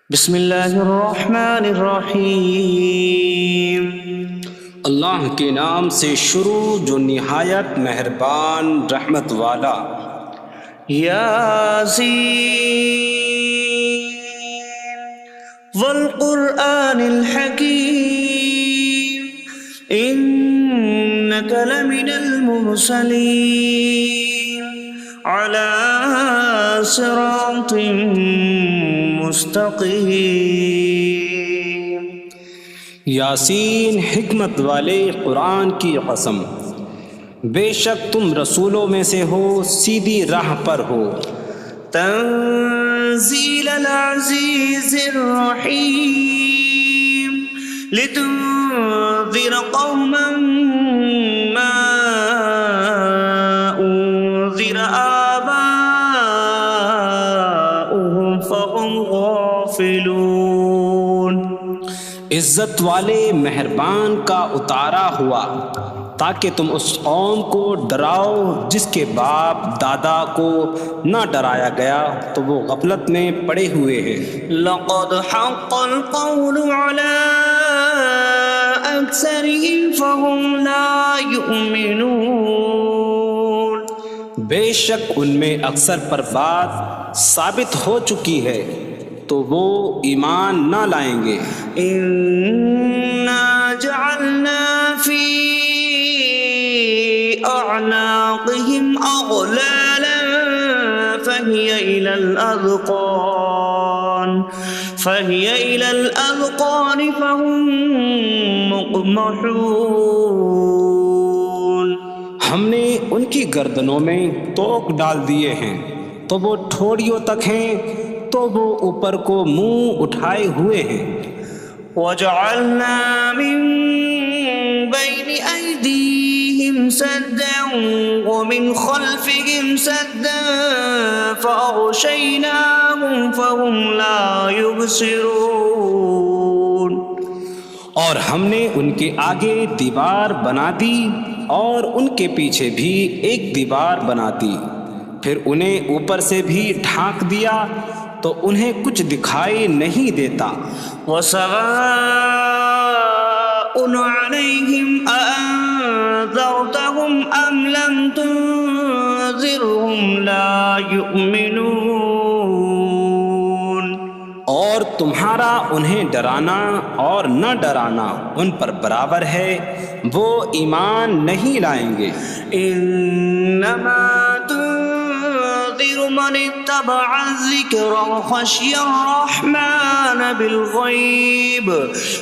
بسم اللہ الرحمن الرحیم۔ اللہ کے نام سے شروع جو نہایت مہربان رحمت والا۔ یاسین والقرآن الحکیم انک لمن المرسلین علی صراط مستقیم۔ یاسین حکمت والے قرآن کی قسم، بے شک تم رسولوں میں سے ہو، سیدھی راہ پر ہو۔ تنزیل العزیز الرحیم لتنذر قوما ما انذر آباؤهم فهم غافلون۔ عزت والے مہربان کا اتارا ہوا تاکہ تم اس قوم کو ڈراؤ جس کے باپ دادا کو نہ ڈرایا گیا تو وہ غفلت میں پڑے ہوئے ہیں۔ لقد حق القول على أكثرهم فهم لا يؤمنون۔ بے شک ان میں اکثر پر بات ثابت ہو چکی ہے تو وہ ایمان نہ لائیں گے۔ إنا جعلنا في أعناقهم أغلالا فهي إلى الأذقان فهم مقمحون۔ ہم نے ان کی گردنوں میں توق ڈال دیے ہیں تو وہ ٹھوڑیوں تک ہیں، تو وہ اوپر کو منہ اٹھائے ہوئے ہیں۔ وجعلنا من بين أيديهم سدا ومن خلفهم سدا فأغشيناهم فهم لا يبصرون۔ اور ہم نے ان کے آگے دیوار بنا دی اور ان کے پیچھے بھی ایک دیوار بنا دی، پھر انہیں اوپر سے بھی ڈھانک دیا تو انہیں کچھ دکھائی نہیں دیتا۔ وسواء عليهم أأنذرتهم أم لم تنذرهم لا يؤمنون۔ اور تمہارا انہیں ڈرانا اور نہ ڈرانا ان پر برابر ہے، وہ ایمان نہیں لائیں گے۔ انما تنذر من اتبع الذکر وخشی الرحمن بالغیب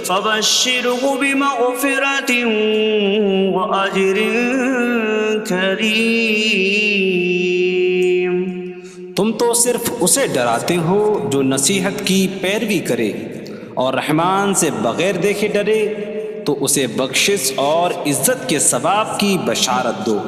فبشره بمغفرة واجر کریم۔ تم تو صرف اسے ڈراتے ہو جو نصیحت کی پیروی کرے اور رحمان سے بغیر دیکھے ڈرے، تو اسے بخشش اور عزت کے ثواب کی بشارت دو۔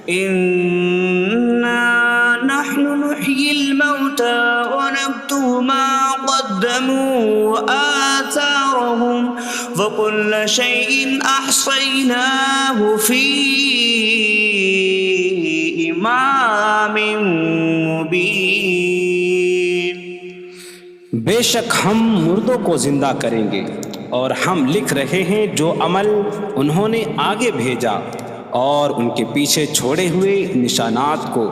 انا نحن نحيي الموتى ونكتب ما قدموا وآثارهم وكل شيء أحصيناه في إمام مبين۔ بے شک ہم مردوں کو زندہ کریں گے اور ہم لکھ رہے ہیں جو عمل انہوں نے آگے بھیجا اور ان کے پیچھے چھوڑے ہوئے نشانات کو،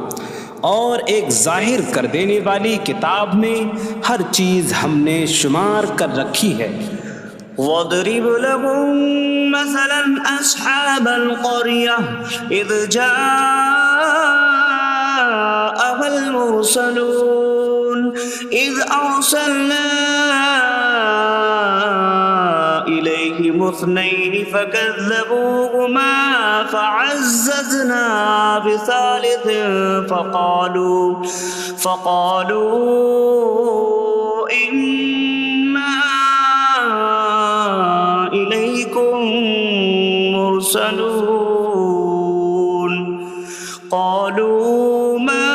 اور ایک ظاہر کر دینے والی کتاب میں ہر چیز ہم نے شمار کر رکھی ہے۔ وَاضْرِبْ لَهُم مَّثَلًا أَصْحَابَ الْقَرْيَةِ إِذْ جَاءَهَا الْمُرْسَلُونَ إِذْ أَرْسَلْنَا إِلَيْهِمُ اثْنَيْنِ فَكَذَّبُوهُمَا فَعَزَّزْنَا بِثَالِثٍ فَقَالُوا إِنَّا إِلَيْكُمْ مُرْسَلُونَ۔ قَالُوا مَا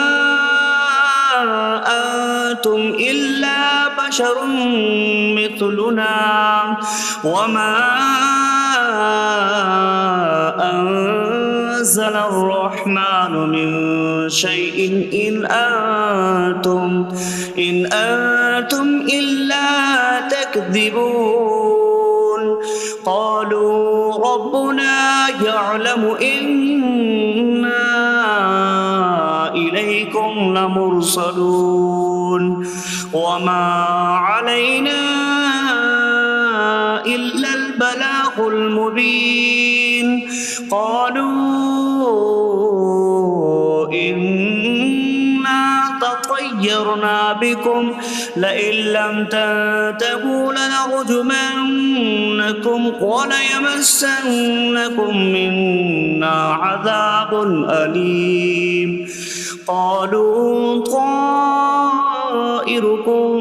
أَنتُمْ إِلَّا بَشَرٌ مِثْلُنَا وَمَا أَنتُمْ نزل الرحمن من شيء إن أنتم إلا تكذبون قالوا ربنا يعلم إنا إليكم لمرسلون وما علينا إلا البلاغ المبين قالوا إنا تطيرنا بكم لئن لم تنتهوا لنرجمنكم وليمسنكم منا عذاب أليم قالوا طائركم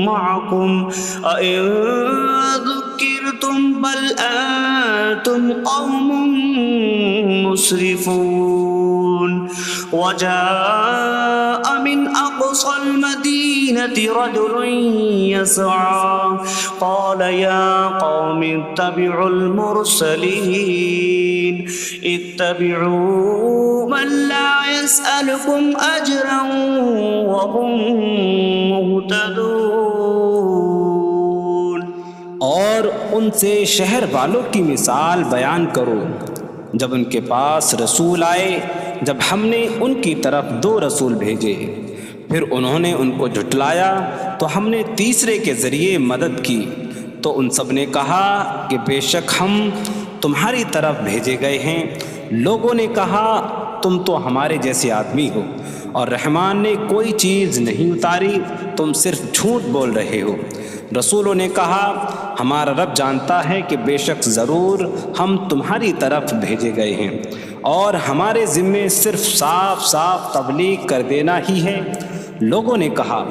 معكم أئن ذكرتم بل أنتم قوم مسرفون وجاء من أقصى المدينة رجل يسعى قال يا قوم اتبعوا المرسلين اتبعوا من لا يسألكم أجرا وهم مهتدون اور ان سے شہر والوں کی مثال بیان کرو جب ان کے پاس رسول آئے جب ہم نے ان کی طرف 2 رسول بھیجے پھر انہوں نے ان کو جھٹلایا تو ہم نے تیسرے کے ذریعے مدد کی تو ان سب نے کہا کہ بے شک ہم تمہاری طرف بھیجے گئے ہیں لوگوں نے کہا تم تو ہمارے جیسے آدمی ہو اور رحمان نے کوئی چیز نہیں اتاری تم صرف جھوٹ بول رہے ہو رسولوں نے کہا ہمارا رب جانتا ہے کہ بے شک ضرور ہم تمہاری طرف بھیجے گئے ہیں اور ہمارے ذمے صرف صاف صاف تبلیغ کر دینا ہی ہے لوگوں نے کہا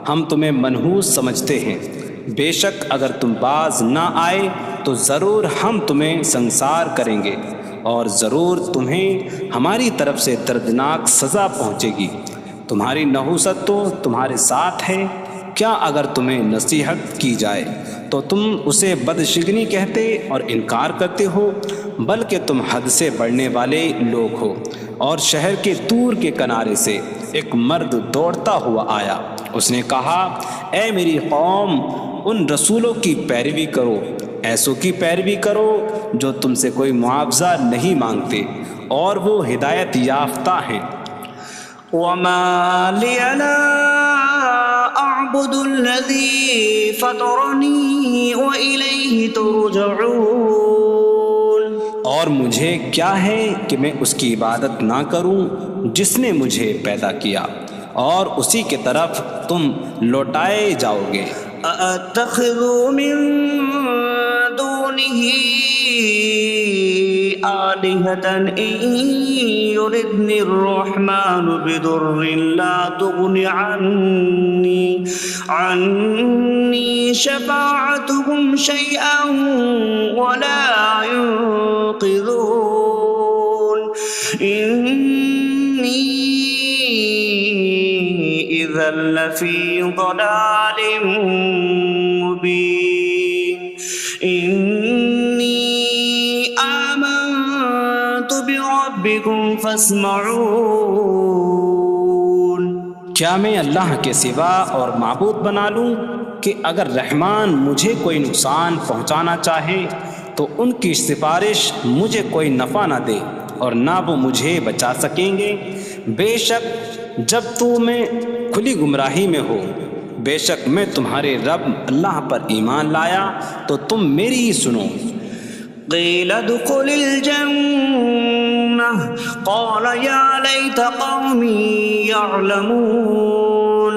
ہم تمہیں منحوس سمجھتے ہیں بے شک اگر تم باز نہ آئے تو ضرور ہم تمہیں سنسار کریں گے اور ضرور تمہیں ہماری طرف سے دردناک سزا پہنچے گی تمہاری نحوست تو تمہارے ساتھ ہے کیا اگر تمہیں نصیحت کی جائے تو تم اسے بدشگنی کہتے اور انکار کرتے ہو بلکہ تم حد سے بڑھنے والے لوگ ہو اور شہر کے دور کے کنارے سے ایک مرد دوڑتا ہوا آیا اس نے کہا اے میری قوم ان رسولوں کی پیروی کرو ایسوں کی پیروی کرو جو تم سے کوئی معاوضہ نہیں مانگتے اور وہ ہدایت یافتہ ہیں وما لي لا أعبد الذي فطرني وإليه ترجعون اور مجھے کیا ہے کہ میں اس کی عبادت نہ کروں جس نے مجھے پیدا کیا اور اسی کی طرف تم لوٹائے جاؤ گے أأتخذ من دونه آلهة إن يردني الرحمن بضر لا تغن عني شفاعتهم شيئا ولا ينقذون إني إذا لفي ضلال مبين إني آمنت بربكم فاسمعون کیا میں اللہ کے سوا اور معبود بنا لوں کہ اگر رحمان مجھے کوئی نقصان پہنچانا چاہے تو ان کی سفارش مجھے کوئی نفع نہ دے اور نہ وہ مجھے بچا سکیں گے بے شک جب میں کھلی گمراہی میں ہو بے شک میں تمہارے رب اللہ پر ایمان لایا تو تم میری ہی سنو قيل ادخل الجنة قال يا ليت قومي يعلمون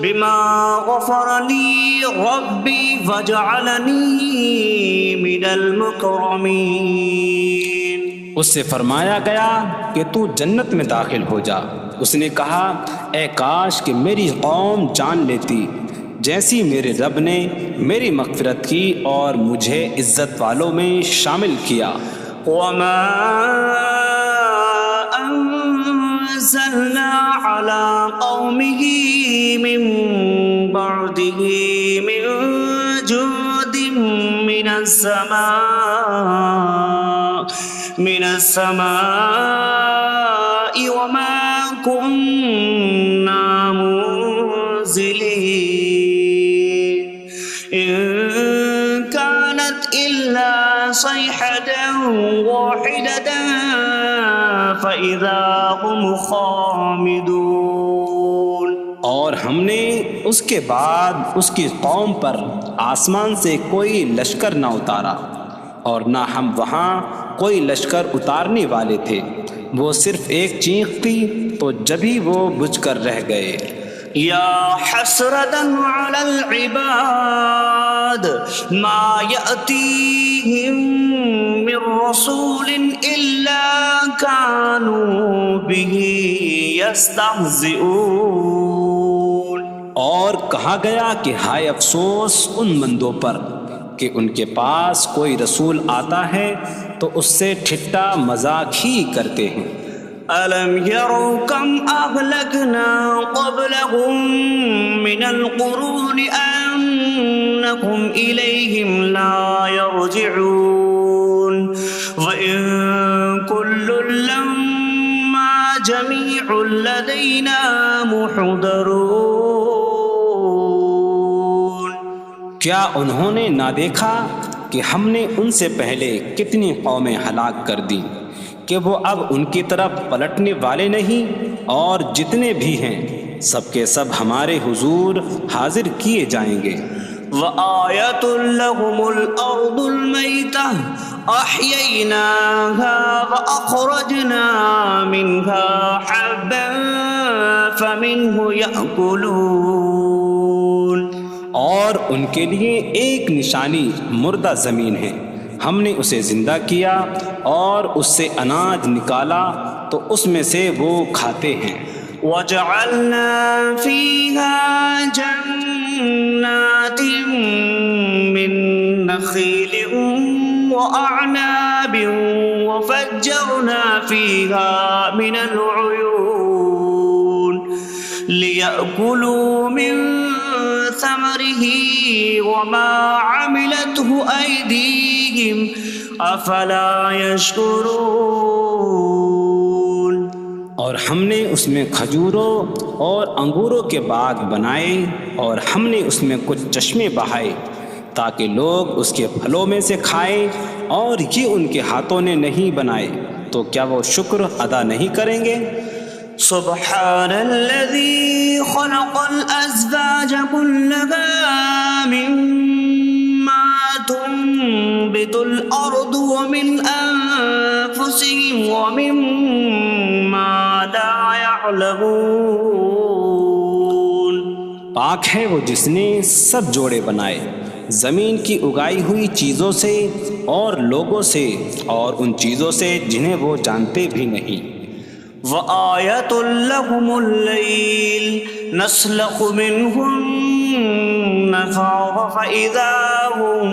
بما غفر لي ربي فجعلني من المكرمين اس سے فرمایا گیا کہ تو جنت میں داخل ہو جا اس نے کہا اے کاش کہ میری قوم جان لیتی جیسی میرے رب نے میری مغفرت کی اور مجھے عزت والوں میں شامل کیا وما أنزلنا على قومه من بعده من جود من السماء من السماء وما كنا منزلين إن كانت إلا صيحة واحدة فإذا هم خامدون۔ اور ہم نے اس کے بعد اس کی قوم پر آسمان سے کوئی لشکر نہ اتارا، اور نہ ہم وہاں کوئی لشکر اتارنے والے تھے، وہ صرف ایک چیخ تھی تو جبھی وہ بجھ کر رہ گئے۔ یا حسرة على العباد ما يأتيهم من رسول إلا كانوا به يستهزئون۔ اور کہا گیا کہ ہائے افسوس ان بندوں پر کہ ان کے پاس کوئی رسول آتا ہے تو اس سے ٹھٹا مذاق ہی کرتے ہیں۔ أَلَمْ يَرَوْا كَمْ أَهْلَكْنَا قَبْلَهُمْ مِنَ الْقُرُونِ أَنَّكُمْ إِلَيْهِمْ لَا يَرْجِعُونَ وَإِن كُلٌّ لَّمَّا جَمِيعٌ لَّدَيْنَا مُحْضَرُونَ۔ کیا انہوں نے نہ دیکھا کہ ہم نے ان سے پہلے کتنی قومیں ہلاک کر دیں کہ وہ اب ان کی طرف پلٹنے والے نہیں، اور جتنے بھی ہیں سب کے سب ہمارے حضور حاضر کیے جائیں گے۔ وَآيَةٌ لَّهُمُ الْأَرْضُ الْمَيْتَةُ أَحْيَيْنَاهَا وَأَخْرَجْنَا مِنْهَا حَبًّا فَمِنْهُ يَأْكُلُونَ۔ اور ان کے لیے ایک نشانی مردہ زمین ہے، ہم نے اسے زندہ کیا اور اس سے اناج نکالا تو اس میں سے وہ کھاتے ہیں۔ وَجَعَلْنَا فِيهَا جَنَّاتٍ مِّن نَّخِيلٍ وَأَعْنَابٍ وَفَجَّرْنَا فِيهَا مِنَ الْعُيُونِ لِيَأْكُلُوا مِن ثَمَرِهِ وَمَا عَمِلَتْهُ أَيْدِيهِمْ أَفَلَا يَشْكُرُونَ۔ اور ہم نے اس میں کھجوروں اور انگوروں کے باغ بنائے، اور ہم نے اس میں کچھ چشمے بہائے تاکہ لوگ اس کے پھلوں میں سے کھائیں، اور یہ ان کے ہاتھوں نے نہیں بنائے، تو کیا وہ شکر ادا نہیں کریں گے؟ سبحان الذي خلق الأزواج كلها مما تنبت الأرض ومن أنفسهم ومما لا يعلمون۔ پاک ہے وہ جس نے سب جوڑے بنائے زمین کی اگائی ہوئی چیزوں سے اور لوگوں سے اور ان چیزوں سے جنہیں وہ جانتے بھی نہیں۔ وَآيَةٌ لَّهُمُ اللَّيْلُ نَسْلَخُ مِنْهُ النَّهَارَ فَإِذَا هُم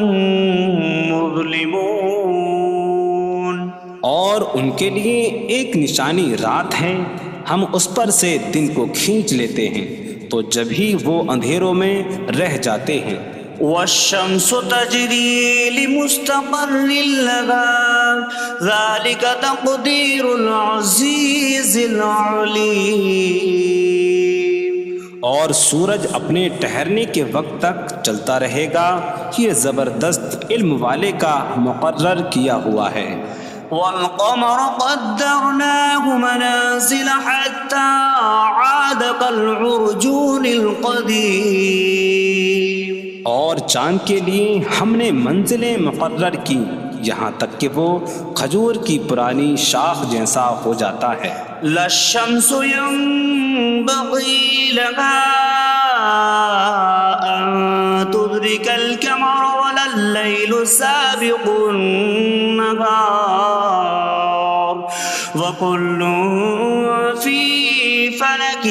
مُظْلِمُونَ۔ اور ان کے لیے ایک نشانی رات ہے، ہم اس پر سے دن کو کھینچ لیتے ہیں تو جبھی وہ اندھیروں میں رہ جاتے ہیں۔ وَالشَّمْسُ تَجْرِي لِمُسْتَقَرٍّ لَّهَا ذَلِكَ تَقْدِيرُ الْعَزِيزِ الْعَلِيمِ۔ اور سورج اپنے ٹھہرنے کے وقت تک چلتا رہے گا، یہ زبردست علم والے کا مقرر کیا ہوا ہے۔ وَالْقَمَرَ قَدَّرْنَاهُ مَنَازِلَ حَتَّى عَادَ كَالْعُرْجُونِ الْقَدِيمِ۔ اور چاند کے لیے ہم نے منزلیں مقرر کی یہاں تک کہ وہ کھجور کی پرانی شاخ جیسا ہو جاتا ہے۔ لا الشمس ينبغي لها أن تدرك القمر ولا الليل سابق النهار وكل في فلك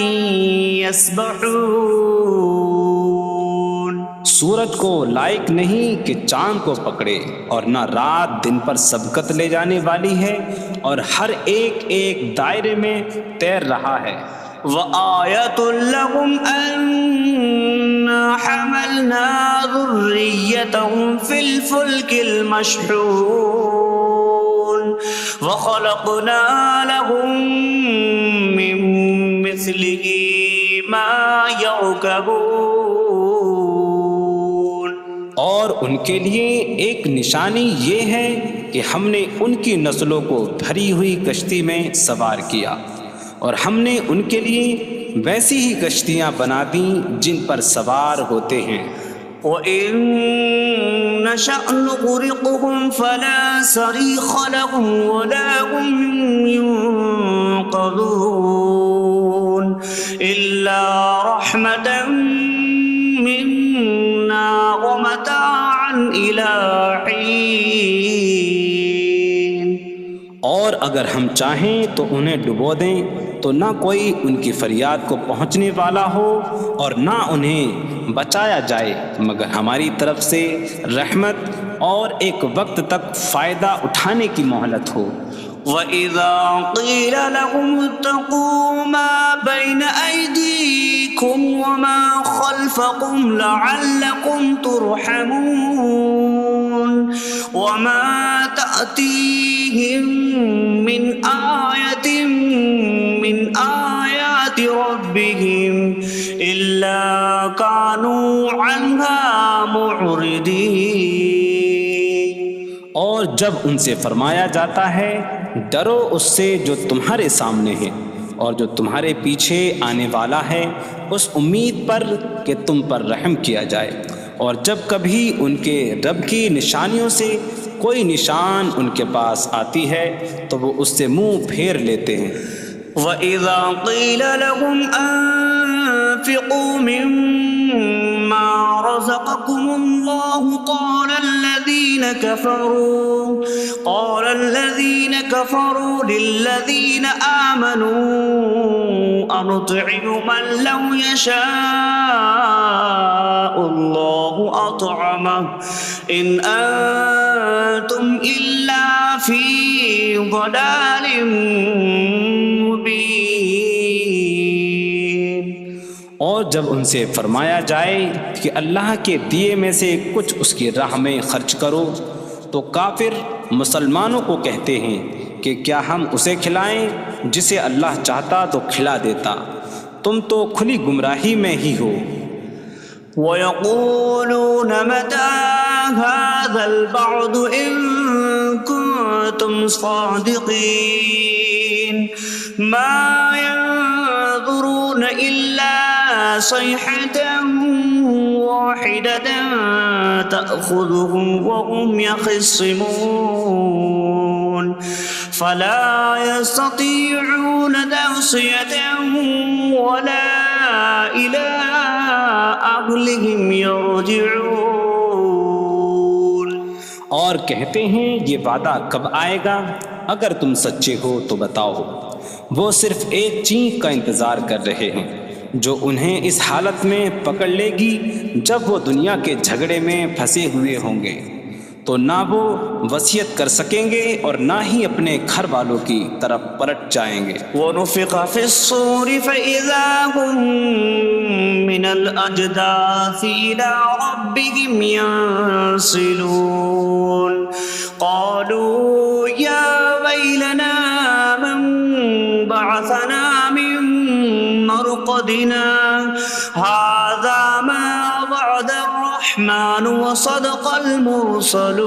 يسبحون۔ سورج کو لائق نہیں کہ چاند کو پکڑے، اور نہ رات دن پر سبقت لے جانے والی ہے، اور ہر ایک ایک دائرے میں تیر رہا ہے۔ وَآيَةٌ لَّهُمْ أَنَّا حَمَلْنَا ذُرِّيَّتَهُمْ فِي الْفُلْكِ الْمَشْحُونِ۔ وخلقنا لهم من مثله ما يركبون. اور ان کے لیے ایک نشانی یہ ہے کہ ہم نے ان کی نسلوں کو بھری ہوئی کشتی میں سوار کیا، اور ہم نے ان کے لیے ویسی ہی کشتیاں بنا دیں جن پر سوار ہوتے ہیں. وَإِن نَّشَأْ نُغْرِقْهُمْ فَلَا صَرِيخَ لَهُمْ وَلَا هُمْ يُنقَذُونَ إِلَّا رَحْمَةً مِّنَّا وَمَتَاعًا إِلَىٰ حِينٍ. اور اگر ہم چاہیں تو انہیں ڈبو دیں تو نہ کوئی ان کی فریاد کو پہنچنے والا ہو اور نہ انہیں بچایا جائے مگر ہماری طرف سے رحمت اور ایک وقت تک فائدہ اٹھانے کی مہلت ہو. وَإِذَا قِيلَ لَهُمُ اتَّقُوا مَا بَيْنَ أَيْدِيكُمْ وَمَا خَلْفَكُمْ لَعَلَّكُمْ تُرْحَمُونَ وَمَا تَأْتِيهِم مِّنْ آيَةٍ مِّنْ آيَاتِ رَبِّهِمْ إِلَّا كَانُوا عَنْهَا مُعْرِضِينَ. اور جب ان سے فرمایا جاتا ہے ڈرو اس سے جو تمہارے سامنے ہے اور جو تمہارے پیچھے آنے والا ہے، اس امید پر کہ تم پر رحم کیا جائے، اور جب کبھی ان کے رب کی نشانیوں سے کوئی نشان ان کے پاس آتی ہے تو وہ اس سے منہ پھیر لیتے ہیں. وَإِذَا قِيلَ لَهُمْ أَنفِقُوا مِمَّا رَزَقَكُمُ اللَّهُ قَالَ الَّذِينَ كَفَرُوا لِلَّذِينَ آمَنُوا أَنُطْعِمُ مَن لَّوْ يَشَاءُ اللَّهُ أَطْعَمَهُ إِنْ أَنتُمْ إِلَّا فِي ضَلَالٍ مبین. اور جب ان سے فرمایا جائے کہ اللہ کے دیے میں سے کچھ اس کی راہ میں خرچ کرو تو کافر مسلمانوں کو کہتے ہیں کہ کیا ہم اسے کھلائیں جسے اللہ چاہتا تو کھلا دیتا، تم تو کھلی گمراہی میں ہی ہو. وَيَقُولُونَ مَتَىٰ هَٰذَا الْوَعْدُ إِن كُنتُمْ صَادِقِينَ مَا يَنظُرُونَ إِلَّا صَيْحَةً وَاحِدَةً تَأْخُذُهُمْ وَهُمْ يَخِصِّمُونَ فَلَا يَسْتَطِيعُونَ تَوْصِيَةً وَلَا إِلَىٰ أَهْلِهِمْ يَرْجِعُونَ. اور کہتے ہیں یہ وعدہ کب آئے گا؟ اگر تم سچے ہو تو بتاؤ. وہ صرف ایک چینک کا انتظار کر رہے ہیں جو انہیں اس حالت میں پکڑ لے گی جب وہ دنیا کے جھگڑے میں پھنسے ہوئے ہوں گے، تو نہ وہ وصیت کر سکیں گے اور نہ ہی اپنے گھر والوں کی طرف پلٹ جائیں گے. وَنُفِخَ فِي الصُّورِ فَإِذَا هُم مِّنَ الْأَجْدَاثِ إِلَىٰ رَبِّهِمْ يَنسِلُونَ قَالُوا يَا وَيْلَنَا مَن بَعَثَنَا مِن مَّرْقَدِنَا هَٰذَا مَا وَعَدَ الرَّحْمَٰنُ وَصَدَقَ الْمُرْسَلُونَ.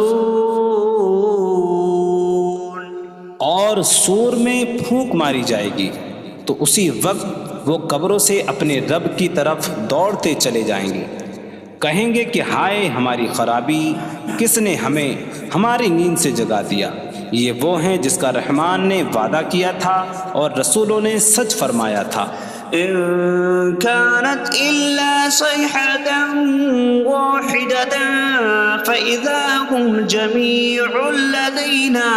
اور سور میں پھونک ماری جائے گی تو اسی وقت وہ قبروں سے اپنے رب کی طرف دوڑتے چلے جائیں گے، کہیں گے کہ ہائے ہماری خرابی، کس نے ہمیں ہماری نیند سے جگا دیا. یہ وہ ہیں جس کا رحمان نے وعدہ کیا تھا اور رسولوں نے سچ فرمایا تھا. إن كانت إلا صيحة واحدة فإذا هم جميع لدينا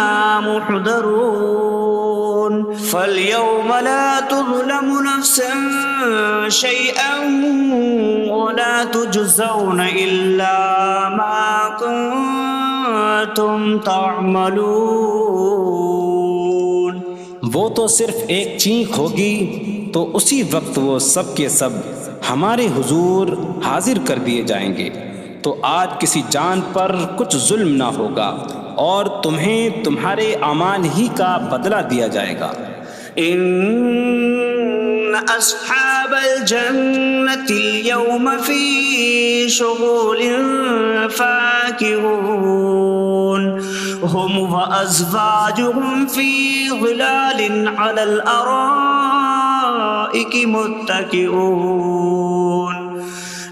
محضرون. فاليوم لا تظلم نفس شيئا ولا تجزون إلا ما كنتم تعملون. وہ تو صرف ایک چینک ہوگی تو اسی وقت وہ سب کے سب ہمارے حضور حاضر کر دیے جائیں گے، تو آج کسی جان پر کچھ ظلم نہ ہوگا اور تمہیں تمہارے اعمال ہی کا بدلہ دیا جائے گا۔ إن أصحاب الجنة اليوم في شغل فاكهون هم وأزواجهم في ظلال على الأرائك متكئون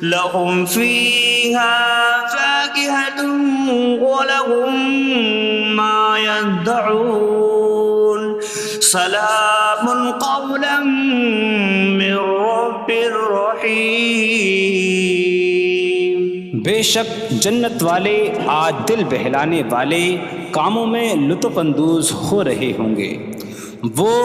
لهم فيها فاكهة ولهم ما يدعون سلام قولا من رب رحیم۔ بے شک جنت والے آج دل بہلانے والے کاموں میں لطف اندوز ہو رہے ہوں گے۔ وہ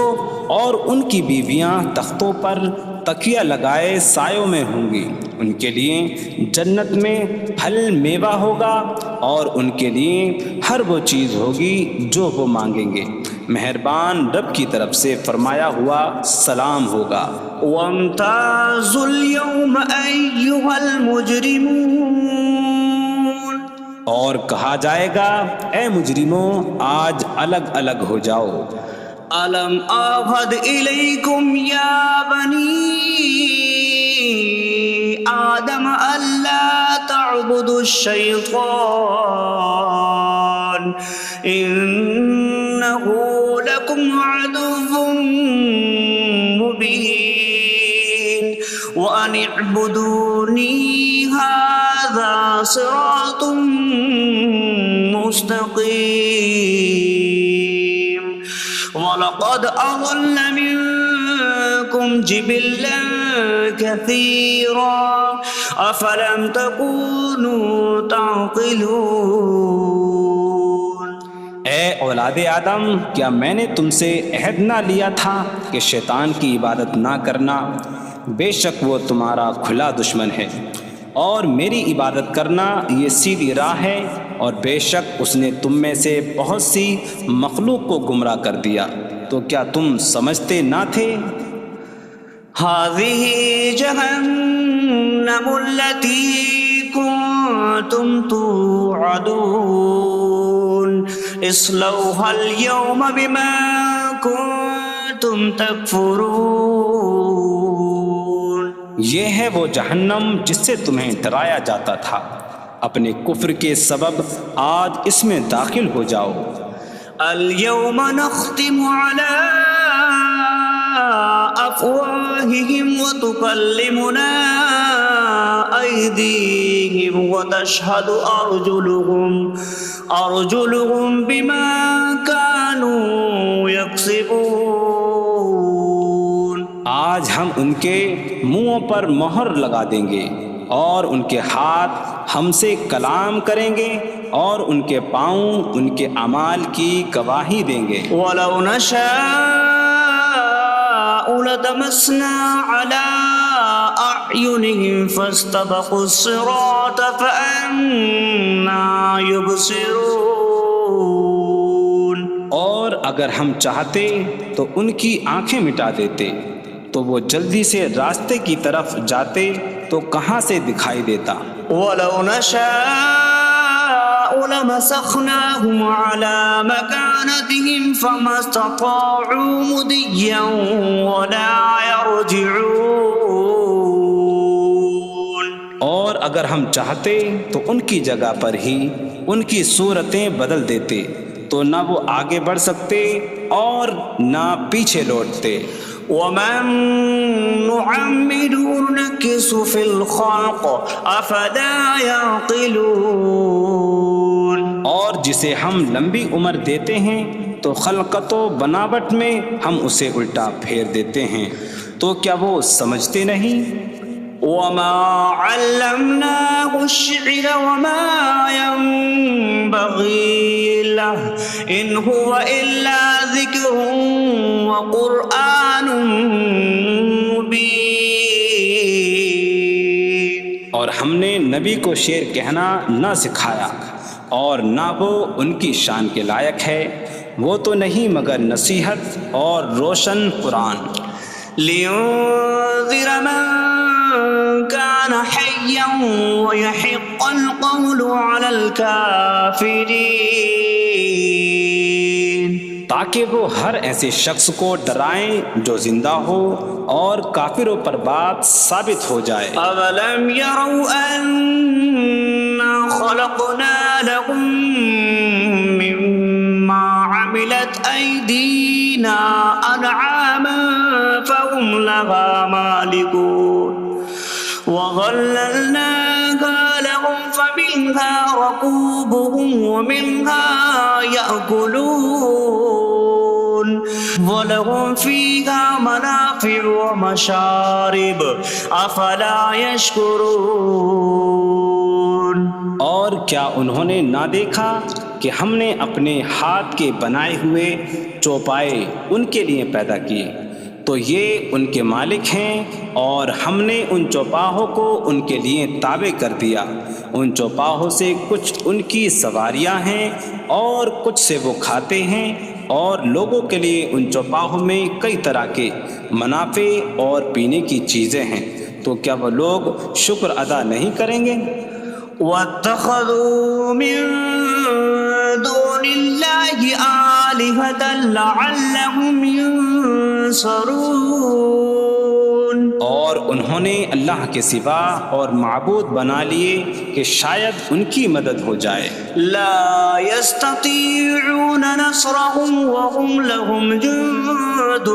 اور ان کی بیویاں تختوں پر تکیہ لگائے سایوں میں ہوں گی۔ ان کے لیے جنت میں پھل میوہ ہوگا اور ان کے لیے ہر وہ چیز ہوگی جو وہ مانگیں گے۔ مہربان رب کی طرف سے فرمایا ہوا سلام ہوگا۔ وامتازوا اليوم أيها المجرمون، اور کہا جائے گا اے مجرموں آج الگ الگ ہو جاؤ۔ ألم أعهد إليكم يا بني آدم ألا تعبدوا الشيطان إنه لكم عدو مبين وأن اعبدوني هذا صراط مستقيم وَلَقَدْ أَضَلَّ مِنكُمْ جِبِلًّا كَثِيرًا أَفَلَمْ تَكُونُوا تَعْقِلُونَ۔ اے اولاد آدم، کیا میں نے تم سے عہد نہ لیا تھا کہ شیطان کی عبادت نہ کرنا؟ بے شک وہ تمہارا کھلا دشمن ہے، اور میری عبادت کرنا یہ سیدھی راہ ہے، اور بے شک اس نے تم میں سے بہت سی مخلوق کو گمراہ کر دیا، تو کیا تم سمجھتے نہ تھے؟ هذه جهنم التي كنتم توعدون اصلوها اليوم بما كنتم تكفرون۔ یہ ہے وہ جہنم جس سے تمہیں ڈرایا جاتا تھا، اپنے کفر کے سبب آج اس میں داخل ہو جاؤ۔ اليوم نختم على أفواههم وتكلمنا أيديهم وتشهد أرجلهم بما كانوا يكسبون۔ آج ہم ان کے منہوں پر مہر لگا دیں گے، اور ان کے ہاتھ ہم سے کلام کریں گے، اور ان کے پاؤں ان کے اعمال کی گواہی دیں گے۔ وَلَوْ نَشَاءُ لَطَمَسْنَا عَلَىٰ أَعْيُنِهِمْ فَاسْتَبَقُوا الصِّرَاطَ فَأَنَّىٰ يُبْصِرُونَ۔ اور اگر ہم چاہتے تو ان کی آنکھیں مٹا دیتے، تو وہ جلدی سے راستے کی طرف جاتے تو کہاں سے دکھائی دیتا۔ وَلَوْ نَشَاءُ لَمَسَخْنَاهُمْ عَلَىٰ مَكَانَتِهِمْ فَمَا اسْتَطَاعُوا مُضِيًّا وَلَا يَرْجِعُونَ۔ اور اگر ہم چاہتے تو ان کی جگہ پر ہی ان کی صورتیں بدل دیتے، تو نہ وہ آگے بڑھ سکتے اور نہ پیچھے لوٹتے۔ وَمَن نُّعَمِّرْهُ نُنَكِّسْهُ فِي الْخَلْقِ أَفَلَا يَعْقِلُونَ۔ اور جسے ہم لمبی عمر دیتے ہیں تو خلقت و بناوٹ میں ہم اسے الٹا پھیر دیتے ہیں، تو کیا وہ سمجھتے نہیں؟ وَمَا عَلَّمْنَاهُ الشِّعْرَ وَمَا يَنبَغِي لَهُ إِنْ هُوَ إِلَّا ذِكْرٌ وَقُرْآنٌ مُّبِينٌ۔ اور ہم نے نبی کو شعر کہنا نہ سکھایا، اور نہ وہ ان کی شان کے لائق ہے، وہ تو نہیں مگر نصیحت اور روشن قرآن۔ لِيُنذِرَ مَن كَانَ حَيًّا حيا ويحق القول على الكافرين تاکہ وہ ہر ایسے شخص کو ڈرائیں جو زندہ ہو اور کافروں پر بات ثابت ہو جائے۔ أولم يروا أنا خلقنا لهم مما عملت أيدينا أنعاما فهم لها مالكون وظللناها لهم فمنها ركوبهم ومنها يأكلون وَلَهُمْ فِيهَا مَنَافِعُ وَمَشَارِبُ أَفَلَا يَشْكُرُونَ۔ اور کیا انہوں نے نہ دیکھا کہ ہم نے اپنے ہاتھ کے بنائے ہوئے چوپائے ان کے لیے پیدا کیے، تو یہ ان کے مالک ہیں، اور ہم نے ان چوپاہوں کو ان کے لیے تابع کر دیا۔ ان چوپاہوں سے کچھ ان کی سواریاں ہیں اور کچھ سے وہ کھاتے ہیں، اور لوگوں کے لیے ان چوپاہوں میں کئی طرح کے منافع اور پینے کی چیزیں ہیں، تو کیا وہ لوگ شکر ادا نہیں کریں گے؟ وَاتَّخَذُوا مِن دُونِ اللَّهِ آلِهَةً لَعَلَّهُمْ يُنصَرُونَ۔ اور انہوں نے اللہ کے سوا اور معبود بنا لیے کہ شاید ان کی مدد ہو جائے۔ لا يستطيعون نصرهم وهم لهم جند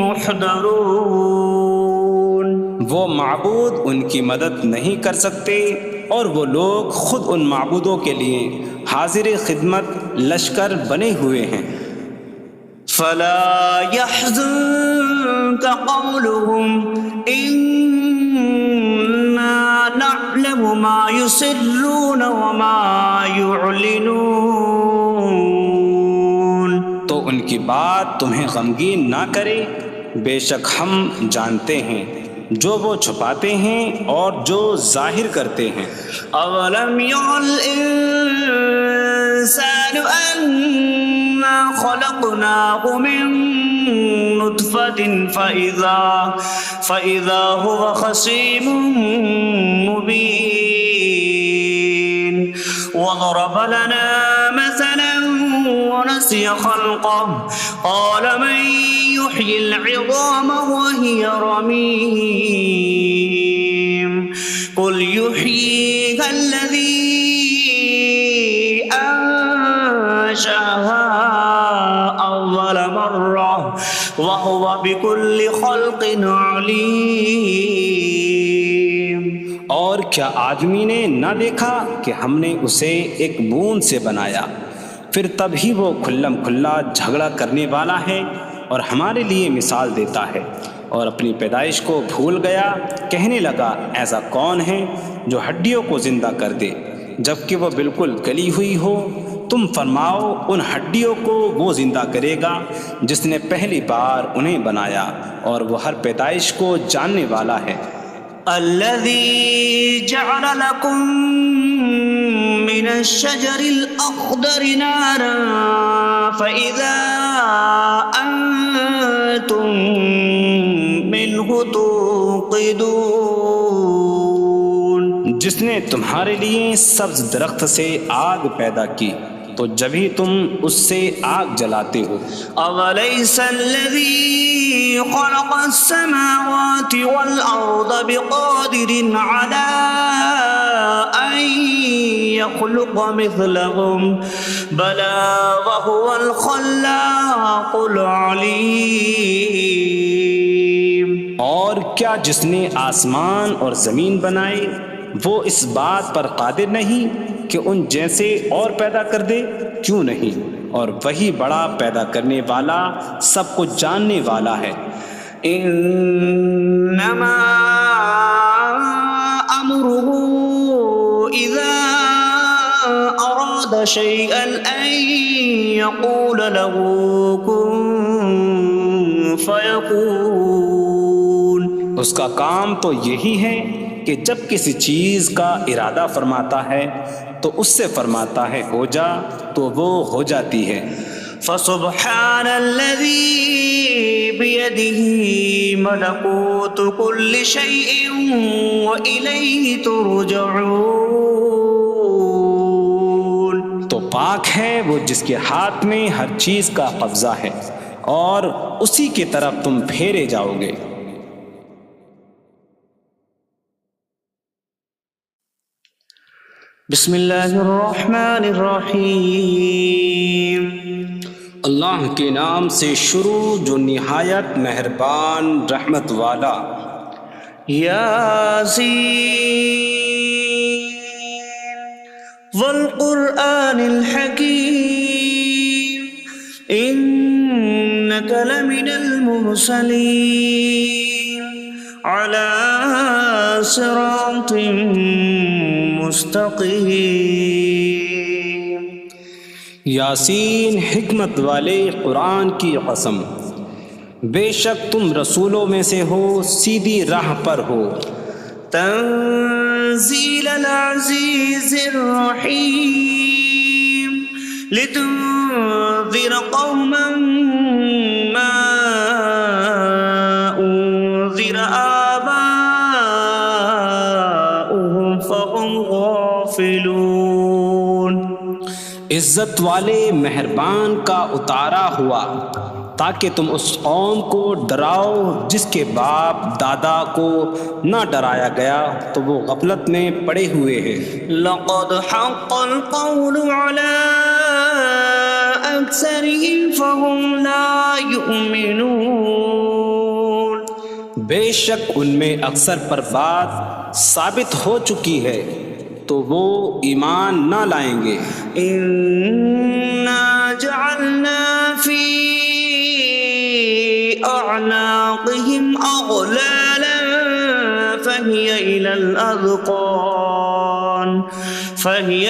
محضرون۔ وہ معبود ان کی مدد نہیں کر سکتے، اور وہ لوگ خود ان معبودوں کے لیے حاضر خدمت لشکر بنے ہوئے ہیں۔ فلا يحزنك قولهم إنا نعلم ما يسرون وما يعلنون۔ تو ان کی بات تمہیں غمگین نہ کرے، بے شک ہم جانتے ہیں جو وہ چھپاتے ہیں اور جو ظاہر کرتے ہیں۔ اولم ير الانسان انا خلقناه من نطفة فإذا هو خصيم مبين وضرب لنا مثلا ونسي خلقه قال من يحيي العظام وهي رميم قل يحييها الذي أنشأها أول مرة وهو بكل خلق عليم۔ اور کیا آدمی نے نہ دیکھا کہ ہم نے اسے ایک بوند سے بنایا، پھر تب ہی وہ کھلم کھلا جھگڑا کرنے والا ہے اور ہمارے لیے مثال دیتا ہے، اور اپنی پیدائش کو بھول گیا، کہنے لگا ایسا کون ہے جو ہڈیوں کو زندہ کر دے جبکہ وہ بالکل گلی ہوئی ہو؟ تم فرماؤ ان ہڈیوں کو وہ زندہ کرے گا جس نے پہلی بار انہیں بنایا، اور وہ ہر پیدائش کو جاننے والا ہے۔ الذي جعل لكم من الشجر الأخضر نارا فإذا أنتم منه توقدون۔ جس نے تمہارے لیے سبز درخت سے آگ پیدا کی تو جبھی تم اس سے آگ جلاتے ہو۔ أَوَلَيْسَ الَّذِي خَلَقَ السَّمَاوَاتِ وَالْأَرْضَ بِقَادِرٍ عَلَىٰ أَن يَخْلُقَ مِثْلَهُم بَلَىٰ وَهُوَ الْخَلَّاقُ الْعَلِيمُ۔ اور کیا جس نے آسمان اور زمین بنائے وہ اس بات پر قادر نہیں کہ ان جیسے اور پیدا کر دے؟ کیوں نہیں، اور وہی بڑا پیدا کرنے والا سب کچھ جاننے والا ہے۔ انما امره اذا اراد شيئا ان يقول له كن فيكون۔ اس کا کام تو یہی ہے کہ جب کسی چیز کا ارادہ فرماتا ہے تو اس سے فرماتا ہے ہو جا، تو وہ ہو جاتی ہے۔ فسبحان الذي بيده ملكوت كل شيء وإليه ترجعون. تو پاک ہے وہ جس کے ہاتھ میں ہر چیز کا قبضہ ہے اور اسی کی طرف تم پھیرے جاؤ گے. بسم اللہ الرحمن الرحیم. اللہ کے نام سے شروع جو نہایت مہربان رحمت والا. یاسین والقرآن الحکیم انک لمن المرسلین علی صراط مستقیم. یاسین حکمت والے قرآن کی قسم، بے شک تم رسولوں میں سے ہو، سیدھی راہ پر ہو. تنزیل العزیز الرحیم لتنذر قوما ما انذر آباؤهم فهم غافلون. عزت والے مہربان کا اتارا ہوا تاکہ تم اس قوم کو ڈراؤ جس کے باپ دادا کو نہ ڈرایا گیا تو وہ غفلت میں پڑے ہوئے ہیں. لقد حق القول على أكثرهم فهم لا يؤمنون. بے شک ان میں اکثر پر بات ثابت ہو چکی ہے تو وہ ایمان نہ لائیں گے. إنا جعلنا في أعناقهم أغلالا فهي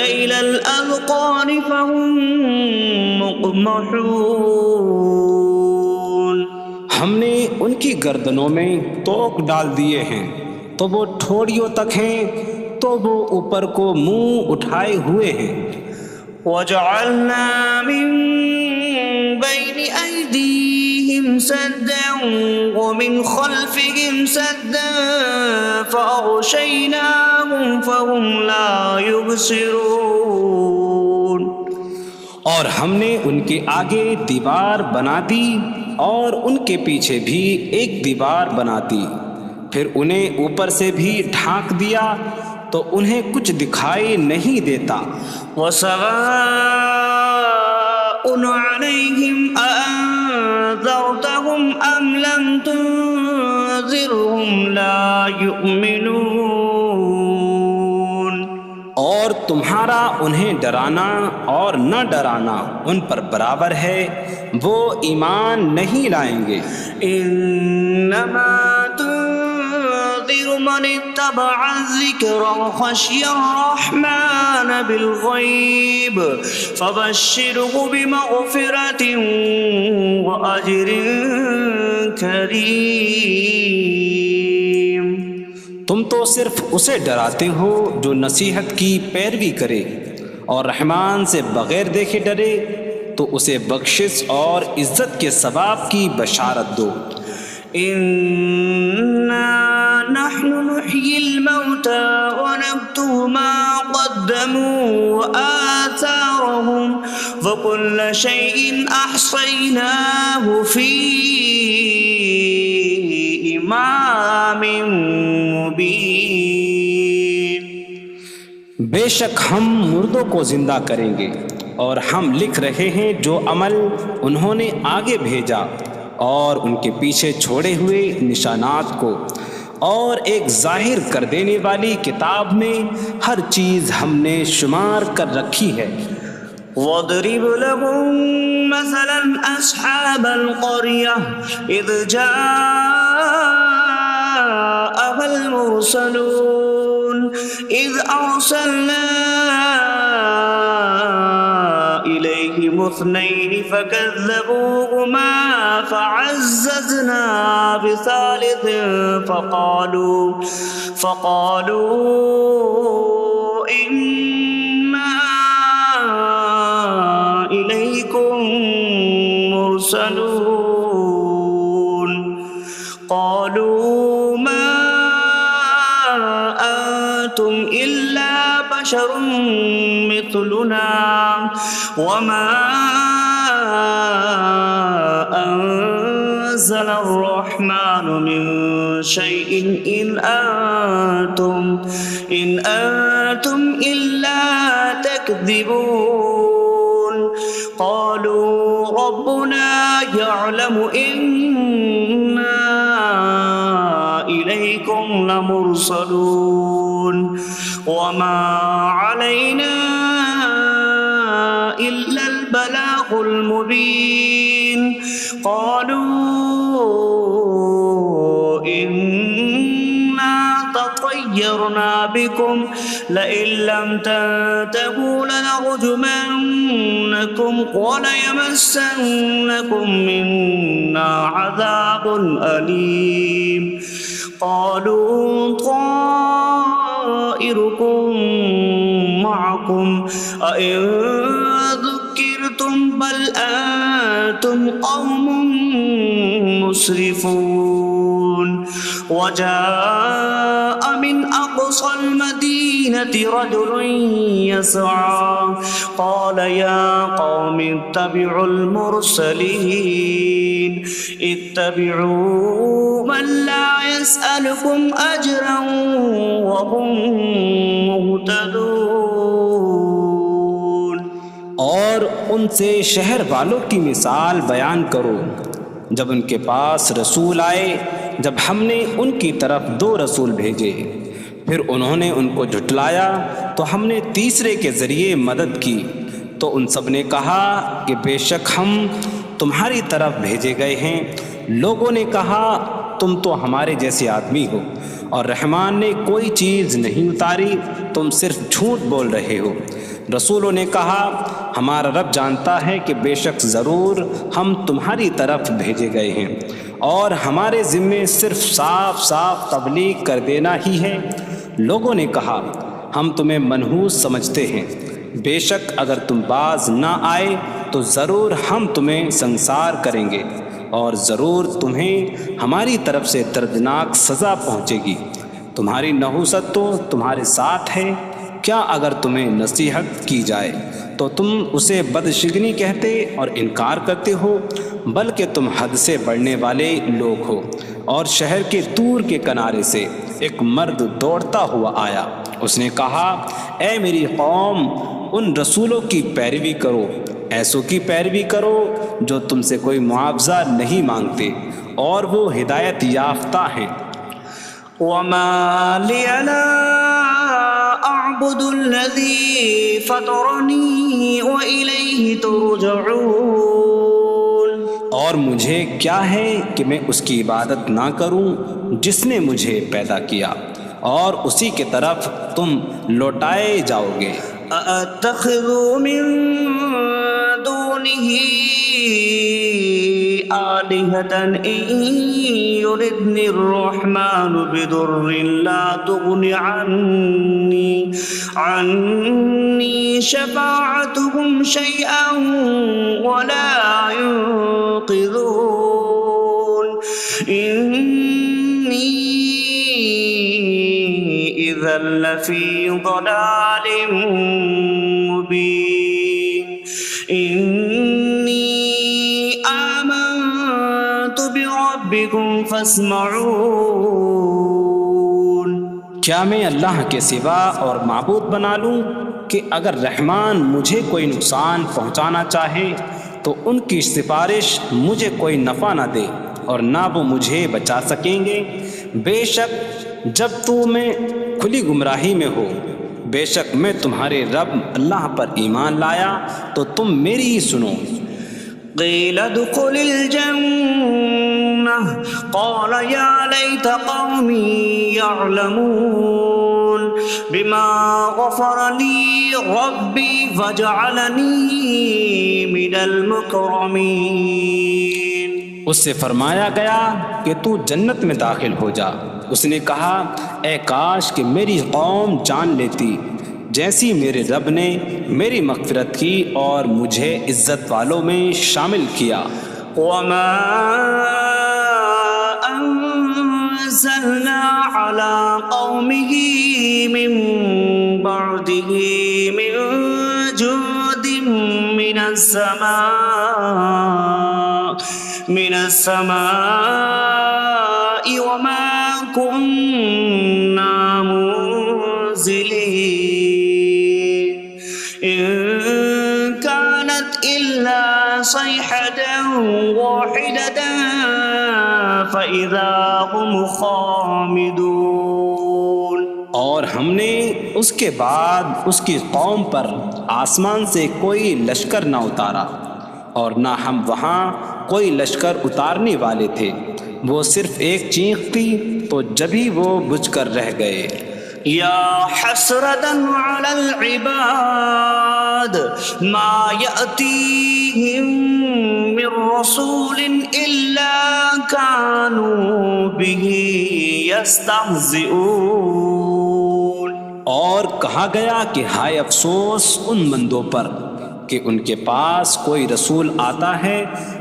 إلى الأذقان فهم مقمحون. ہم نے ان کی گردنوں میں توق ڈال دیے ہیں تو وہ ٹھوڑیوں تک ہیں تو وہ اوپر کو منہ اٹھائے ہوئے ہیں. وجعلنا من بين أيديهم سدا ومن خلفهم سدا فأغشيناهم فهم لا يبصرون. اور ہم نے ان کے آگے دیوار بنا دی اور ان کے پیچھے بھی ایک دیوار بنا دی، پھر انہیں اوپر سے بھی ڈھانک دیا تو انہیں کچھ دکھائی نہیں دیتا. وسواء عليهم أأنذرتهم أم لم تنذرهم لا يؤمنون. اور تمہارا انہیں ڈرانا اور نہ ڈرانا ان پر برابر ہے، وہ ایمان نہیں لائیں گے. انما تنذر من اتبع الذکر وخشی الرحمن بالغیب فبشره بمغفرة وأجر کریم. تم تو صرف اسے ڈراتے ہو جو نصیحت کی پیروی کرے اور رحمان سے بغیر دیکھے ڈرے تو اسے بخشش اور عزت کے ثواب کی بشارت دو. انا نحن نحيي الموتى ونكتب ما قدموا وآثارهم وكل شيء أحصيناه في إمام مبين. بے شک ہم مردوں کو زندہ کریں گے اور ہم لکھ رہے ہیں جو عمل انہوں نے آگے بھیجا اور ان کے پیچھے چھوڑے ہوئے نشانات کو، اور ایک ظاہر کر دینے والی کتاب میں ہر چیز ہم نے شمار کر رکھی ہے. وَاضْرِبْ لَهُم مَّثَلًا أَصْحَابَ الْقَرْيَةِ إِذْ جَاءَهَا الْمُرْسَلُونَ إِذْ أَرْسَلْنَا إِلَيْهِمُ اثْنَيْنِ فَكَذَّبُوهُمَا فَعَزَّزْنَا بِثَالِثٍ فَقَالُوا إِنَّا إِلَيْكُمْ لمرسلون قالوا ما أنتم إلا بشر مثلنا وما أنزل الرحمن من شيء إن أنتم إلا تكذبون قالوا ربنا يعلم إنا إليكم لمرسلون وما علينا إلا البلاغ المبين قالوا إنا تطيرنا بكم لئن لم تنتهوا لنرجمنكم وليمسنكم منا عذاب أليم قالوا طائركم معكم أئن ذكرتم بل أنتم قوم مسرفون وجاء من أقصى المدينة رجل يسعى قال يا قوم اتبعوا المرسلين اتبعوا من لا يسألكم أجرا وهم مهتدون اور ان سے شہر والوں کی مثال بیان کرو جب ان کے پاس رسول آئے جب ہم نے ان کی طرف 2 رسول بھیجے پھر انہوں نے ان کو جھٹلایا تو ہم نے تیسرے کے ذریعے مدد کی تو ان سب نے کہا کہ بے شک ہم تمہاری طرف بھیجے گئے ہیں لوگوں نے کہا تم تو ہمارے جیسے آدمی ہو اور رحمان نے کوئی چیز نہیں اتاری تم صرف جھوٹ بول رہے ہو رسولوں نے کہا ہمارا رب جانتا ہے کہ بے شک ضرور ہم تمہاری طرف بھیجے گئے ہیں اور ہمارے ذمے صرف صاف صاف تبلیغ کر دینا ہی ہے لوگوں نے کہا ہم تمہیں منحوس سمجھتے ہیں بے شک اگر تم باز نہ آئے تو ضرور ہم تمہیں سنسار کریں گے اور ضرور تمہیں ہماری طرف سے دردناک سزا پہنچے گی تمہاری نحوست تو تمہارے ساتھ ہے کیا اگر تمہیں نصیحت کی جائے تو تم اسے بدشگنی کہتے اور انکار کرتے ہو بلکہ تم حد سے بڑھنے والے لوگ ہو اور شہر کے دور کے کنارے سے ایک مرد دوڑتا ہوا آیا اس نے کہا اے میری قوم ان رسولوں کی پیروی کرو ایسوں کی پیروی کرو جو تم سے کوئی معاوضہ نہیں مانگتے اور وہ ہدایت یافتہ ہیں وما لي لا أعبد الذي فطرني وإليه ترجعون اور مجھے کیا ہے کہ میں اس کی عبادت نہ کروں جس نے مجھے پیدا کیا اور اسی کی طرف تم لوٹائے جاؤ گے أأتخذ من دونه آلهة إن يردني الرحمن بضر لا تغن عني شفاعتهم شيئا ولا ينقذون إني إذا لفي ضلال مبين إني آمنت بربكم فاسمعون کیا میں اللہ کے سوا اور معبود بنا لوں کہ اگر رحمان مجھے کوئی نقصان پہنچانا چاہے تو ان کی سفارش مجھے کوئی نفع نہ دے اور نہ وہ مجھے بچا سکیں گے بے شک جب میں کھلی گمراہی میں ہو بے شک میں تمہارے رب اللہ پر ایمان لایا تو تم میری ہی سنو قیل ادخل الجنة قال یا لیت قومی یعلمون بما غفر لی ربی وجعلنی من المکرمین اس سے فرمایا گیا کہ تو جنت میں داخل ہو جا اس نے کہا اے کاش کہ میری قوم جان لیتی جیسی میرے رب نے میری مغفرت کی اور مجھے عزت والوں میں شامل کیا وما أنزلنا على قومه من بعده من جود من السماء وما كنا منزلين إن كانت إلا صيحة واحدة فإذا هم خامدون. اور ہم نے اس کے بعد اس کی قوم پر آسمان سے کوئی لشکر نہ اتارا اور نہ ہم وہاں کوئی لشکر اتارنے والے تھے. وہ صرف ایک چیخ کی تو جبھی وہ بجھ کر رہ گئے. یا حسرة على العباد ما يأتيهم من رسول إلا كانوا به يستهزئون. اور کہا گیا کہ ہائے افسوس ان بندوں پر کہ ان کے پاس کوئی رسول آتا ہے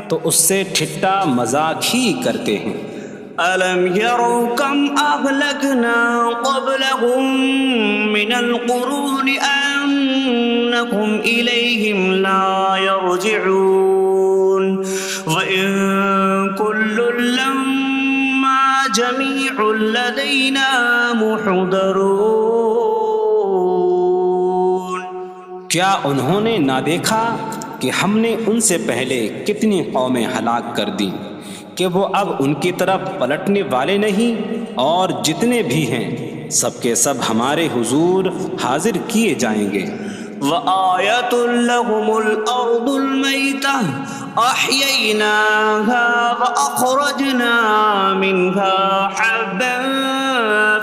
تو اس سے ٹھٹا مذاق ہی کرتے ہیں. أَلَمْ يَرَوْا كَمْ أَهْلَكْنَا قَبْلَهُمْ مِنَ الْقُرُونِ أَنَّكُمْ إِلَيْهِمْ لَا يَرْجِعُونَ وَإِن كُلٌّ لَمَّا جَمِيعٌ لَدَيْنَا مُحْضَرُونَ. کیا انہوں نے نہ دیکھا کہ ہم نے ان سے پہلے کتنی قومیں ہلاک کر دیں کہ وہ اب ان کی طرف پلٹنے والے نہیں، اور جتنے بھی ہیں سب کے سب ہمارے حضور حاضر کیے جائیں گے. وَآيَةٌ لَهُمُ الْأَرْضُ الْمَيْتَةُ أَحْيَيْنَاهَا وَأَخْرَجْنَا مِنْهَا حَبًّا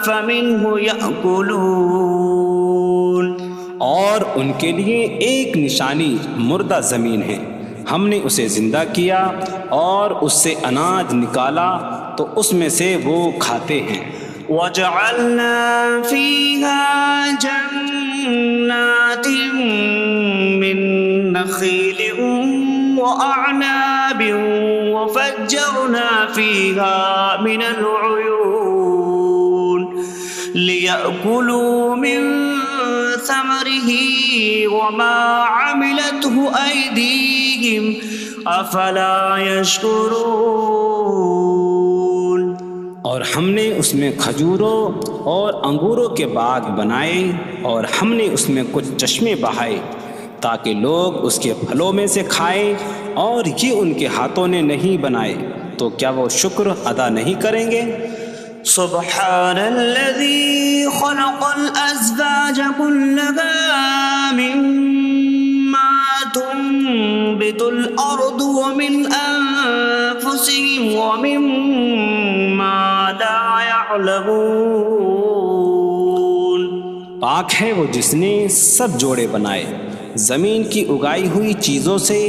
فَمِنْهُ يَأْكُلُونَ. اور ان کے لیے ایک نشانی مردہ زمین ہے، ہم نے اسے زندہ کیا اور اس سے اناج نکالا تو اس میں سے وہ کھاتے ہیں. وَجَعَلْنَا فِيهَا جَنَّاتٍ مِّن نَخِيلٍ وَأَعْنَابٍ وَفَجَّرْنَا فِيهَا مِنَ الْعُيُونِ لِيَأْكُلُوا مِن ثمره وما عملته أيديهم أفلا يشكرون. اور ہم نے اس میں کھجوروں اور انگوروں کے باغ بنائے اور ہم نے اس میں کچھ چشمے بہائے تاکہ لوگ اس کے پھلوں میں سے کھائیں، اور یہ ان کے ہاتھوں نے نہیں بنائے تو کیا وہ شکر ادا نہیں کریں گے؟ سبحان الذي خلق الأزواج كلها مما تنبت الأرض ومن أنفسهم ومما لا يعلمون. پاک ہے وہ جس نے سب جوڑے بنائے زمین کی اگائی ہوئی چیزوں سے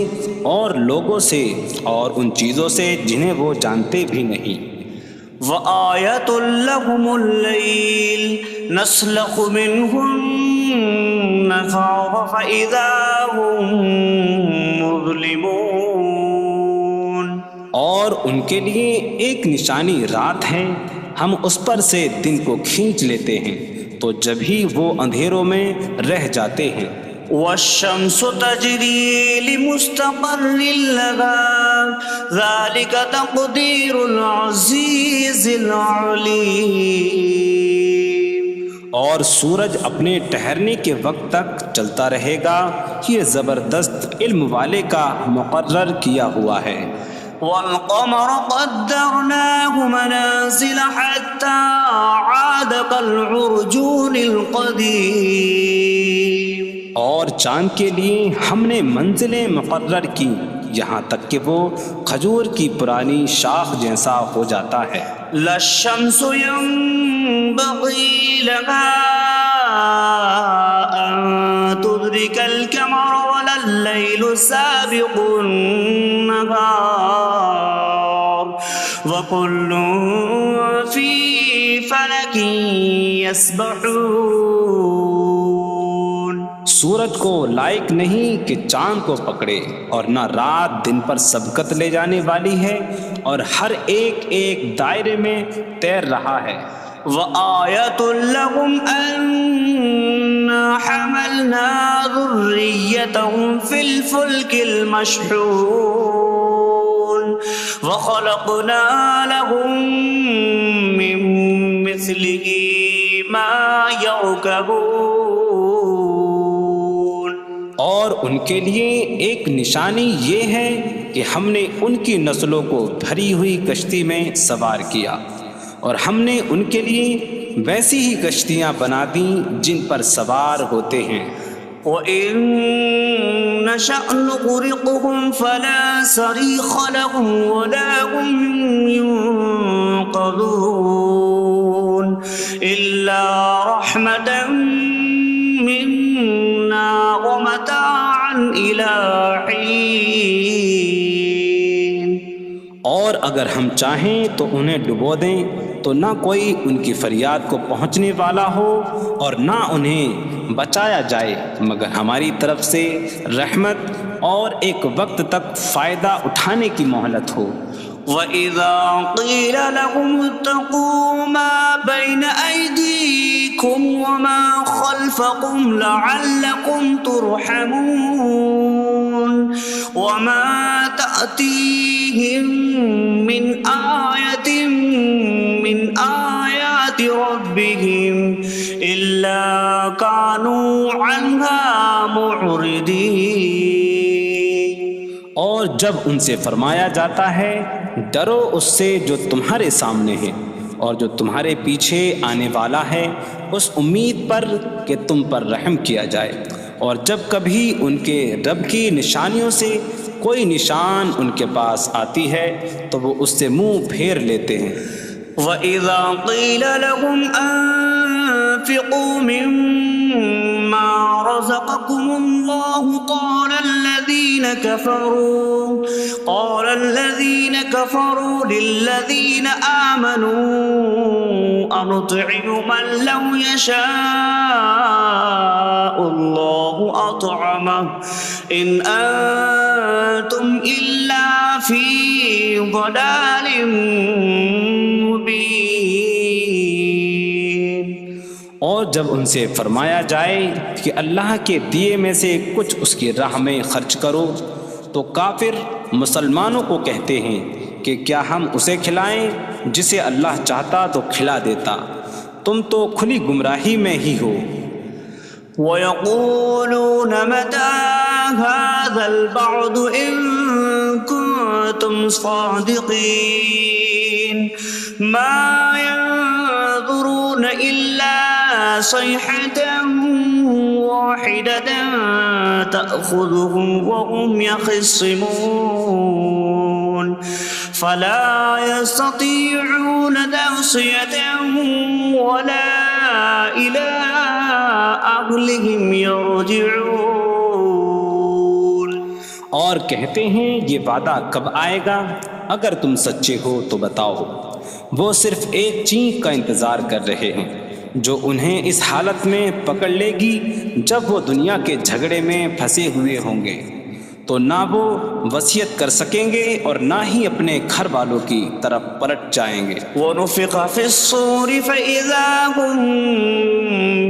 اور لوگوں سے اور ان چیزوں سے جنہیں وہ جانتے بھی نہیں. وَآيَةٌ لَهُمُ اللَّيْلُ نَسْلَخُ مِنْهُ النَّهَارَ فَإِذَا هُمْ مُظْلِمُونَ. اور ان کے لیے ایک نشانی رات ہے، ہم اس پر سے دن کو کھینچ لیتے ہیں تو جب ہی وہ اندھیروں میں رہ جاتے ہیں. وَالشَّمْسُ تَجْرِي لِمُسْتَقَرٍّ لَهَا ذَلِكَ تَقْدِيرُ الْعَزِيزِ الْعَلِيمِ. اور سورج اپنے ٹھہرنے کے وقت تک چلتا رہے گا، یہ زبردست علم والے کا مقرر کیا ہوا ہے. وَالْقَمَرَ قَدَّرْنَاهُ مَنَازِلَ حَتَّى عَادَ كَالْعُرْجُونِ الْقَدِيمِ. اور چاند کے لیے ہم نے منزلیں مقرر کی یہاں تک کہ وہ کھجور کی پرانی شاخ جیسا ہو جاتا ہے. لا الشمس ينبغي لها أن تدرك القمر ولا الليل سابق النهار وكل في فلك يسبحون. سورج کو لائق نہیں کہ چاند کو پکڑے، اور نہ رات دن پر سبقت لے جانے والی ہے، اور ہر ایک ایک دائرے میں تیر رہا ہے۔ وَآيَةٌ لَهُمْ أَنَّا حَمَلْنَا ذُرِّيَّتَهُمْ فِي الْفُلْكِ الْمَشْحُونِ وَخَلَقْنَا لَهُم مِّن مِّثْلِهِ مَا يَرْكَبُونَ۔ اور ان کے لیے ایک نشانی یہ ہے کہ ہم نے ان کی نسلوں کو بھری ہوئی کشتی میں سوار کیا، اور ہم نے ان کے لیے ویسی ہی کشتیاں بنا دیں جن پر سوار ہوتے ہیں۔ وَإِن نَّشَأْ نُغْرِقْهُمْ فَلَا صَرِيخَ لَهُمْ وَلَا هُمْ يُنقَذُونَ إِلَّا رَحْمَةً مِّنَّا وَمَتَاعًا إِلَىٰ حِينٍ۔ اور اگر ہم چاہیں تو انہیں ڈبو دیں تو نہ کوئی ان کی فریاد کو پہنچنے والا ہو، اور نہ انہیں بچایا جائے مگر ہماری طرف سے رحمت اور ایک وقت تک فائدہ اٹھانے کی مہلت ہو۔ وَإِذَا قِيلَ لَهُمُ اتَّقُوا مَا بَيْنَ أَيْدِيكُمْ وَمَا خَلْفَكُمْ لَعَلَّكُمْ تُرْحَمُونَ وَمَا تَأْتِيهِم مِّنْ آيَةٍ مِّنْ آيَاتِ رَبِّهِمْ إِلَّا كَانُوا عَنْهَا مُعْرِضِينَ۔ اور جب ان سے فرمایا جاتا ہے ڈرو اس سے جو تمہارے سامنے ہے اور جو تمہارے پیچھے آنے والا ہے، اس امید پر کہ تم پر رحم کیا جائے، اور جب کبھی ان کے رب کی نشانیوں سے کوئی نشان ان کے پاس آتی ہے تو وہ اس سے منہ پھیر لیتے ہیں۔ وَإِذَا قِيلَ لَهُمْ أَنفِقُوا مِمَّا رَزَقَكُمُ اللَّهُ قَالَ الَّذِينَ كَفَرُوا لِلَّذِينَ آمَنُوا أَنُطْعِمُ مَن لَّوْ يَشَاءُ اللَّهُ أَطْعَمَهُ إِنْ أَنتُمْ إِلَّا فِي ضَلَالٍ مُّبِينٍ۔ اور جب ان سے فرمایا جائے کہ اللہ کے دیے میں سے کچھ اس کی راہ میں خرچ کرو تو کافر مسلمانوں کو کہتے ہیں کہ کیا ہم اسے کھلائیں جسے اللہ چاہتا تو کھلا دیتا، تم تو کھلی گمراہی میں ہی ہو۔ وَيَقُولُونَ مَتَىٰ هَٰذَا الْوَعْدُ إِن كُنتُمْ صَادِقِينَ مَا يَنظُرُونَ إِلَّا صَيْحَةً وَاحِدَةً تَأْخُذُهُمْ وَهُمْ يَخِصِّمُونَ فَلَا يَسْتَطِيعُونَ تَوْصِيَةً وَلَا إِلَىٰ أَهْلِهِمْ يَرْجِعُونَ۔ اور کہتے ہیں یہ وعدہ کب آئے گا؟ اگر تم سچے ہو تو بتاؤ۔ وہ صرف ایک چینخ کا انتظار کر رہے ہیں جو انہیں اس حالت میں پکڑ لے گی جب وہ دنیا کے جھگڑے میں پھنسے ہوئے ہوں گے، تو نہ وہ وصیت کر سکیں گے اور نہ ہی اپنے گھر والوں کی طرف پلٹ جائیں گے۔ وَنُفِخَ فِي الصُّورِ فَإِذَا هُم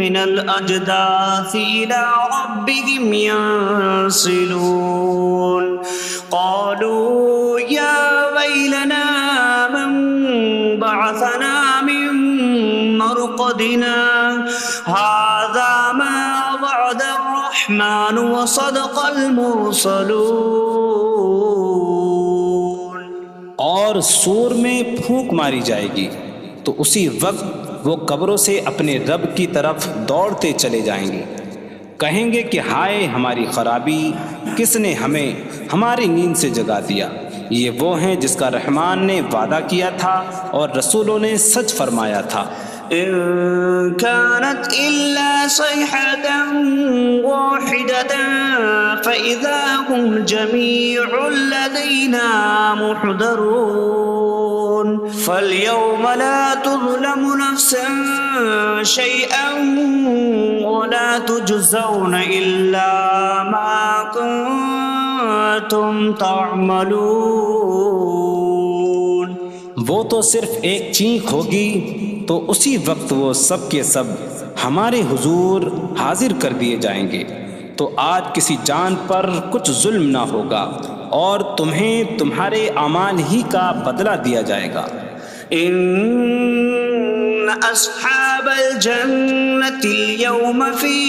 مِّنَ الْأَجْدَاثِ إِلَىٰ رَبِّهِمْ يَنسِلُونَ قَالُوا يَا وَيْلَنَا مَن بَعَثَنَا مِن مَّرْقَدِنَا هَٰذَا مَا وَعَدَ الرَّحْمَٰنُ وَصَدَقَ الْمُرْسَلُونَ۔ اور سور میں پھونک ماری جائے گی تو اسی وقت وہ قبروں سے اپنے رب کی طرف دوڑتے چلے جائیں گے، کہیں گے کہ ہائے ہماری خرابی، کس نے ہمیں ہماری نیند سے جگا دیا۔ یہ وہ ہیں جس کا رحمان نے وعدہ کیا تھا اور رسولوں نے سچ فرمایا تھا۔ إن كانت إلا صيحة واحدة فإذا هم جميع لدينا محضرون فاليوم لا تظلم نفس شيئا ولا تجزون إلا ما كنتم تعملون۔ وہ تو صرف ایک چینخ ہوگی تو اسی وقت وہ سب کے سب ہمارے حضور حاضر کر دیے جائیں گے، تو آج کسی جان پر کچھ ظلم نہ ہوگا اور تمہیں تمہارے اعمال ہی کا بدلہ دیا جائے گا۔ إن أصحاب الجنة اليوم في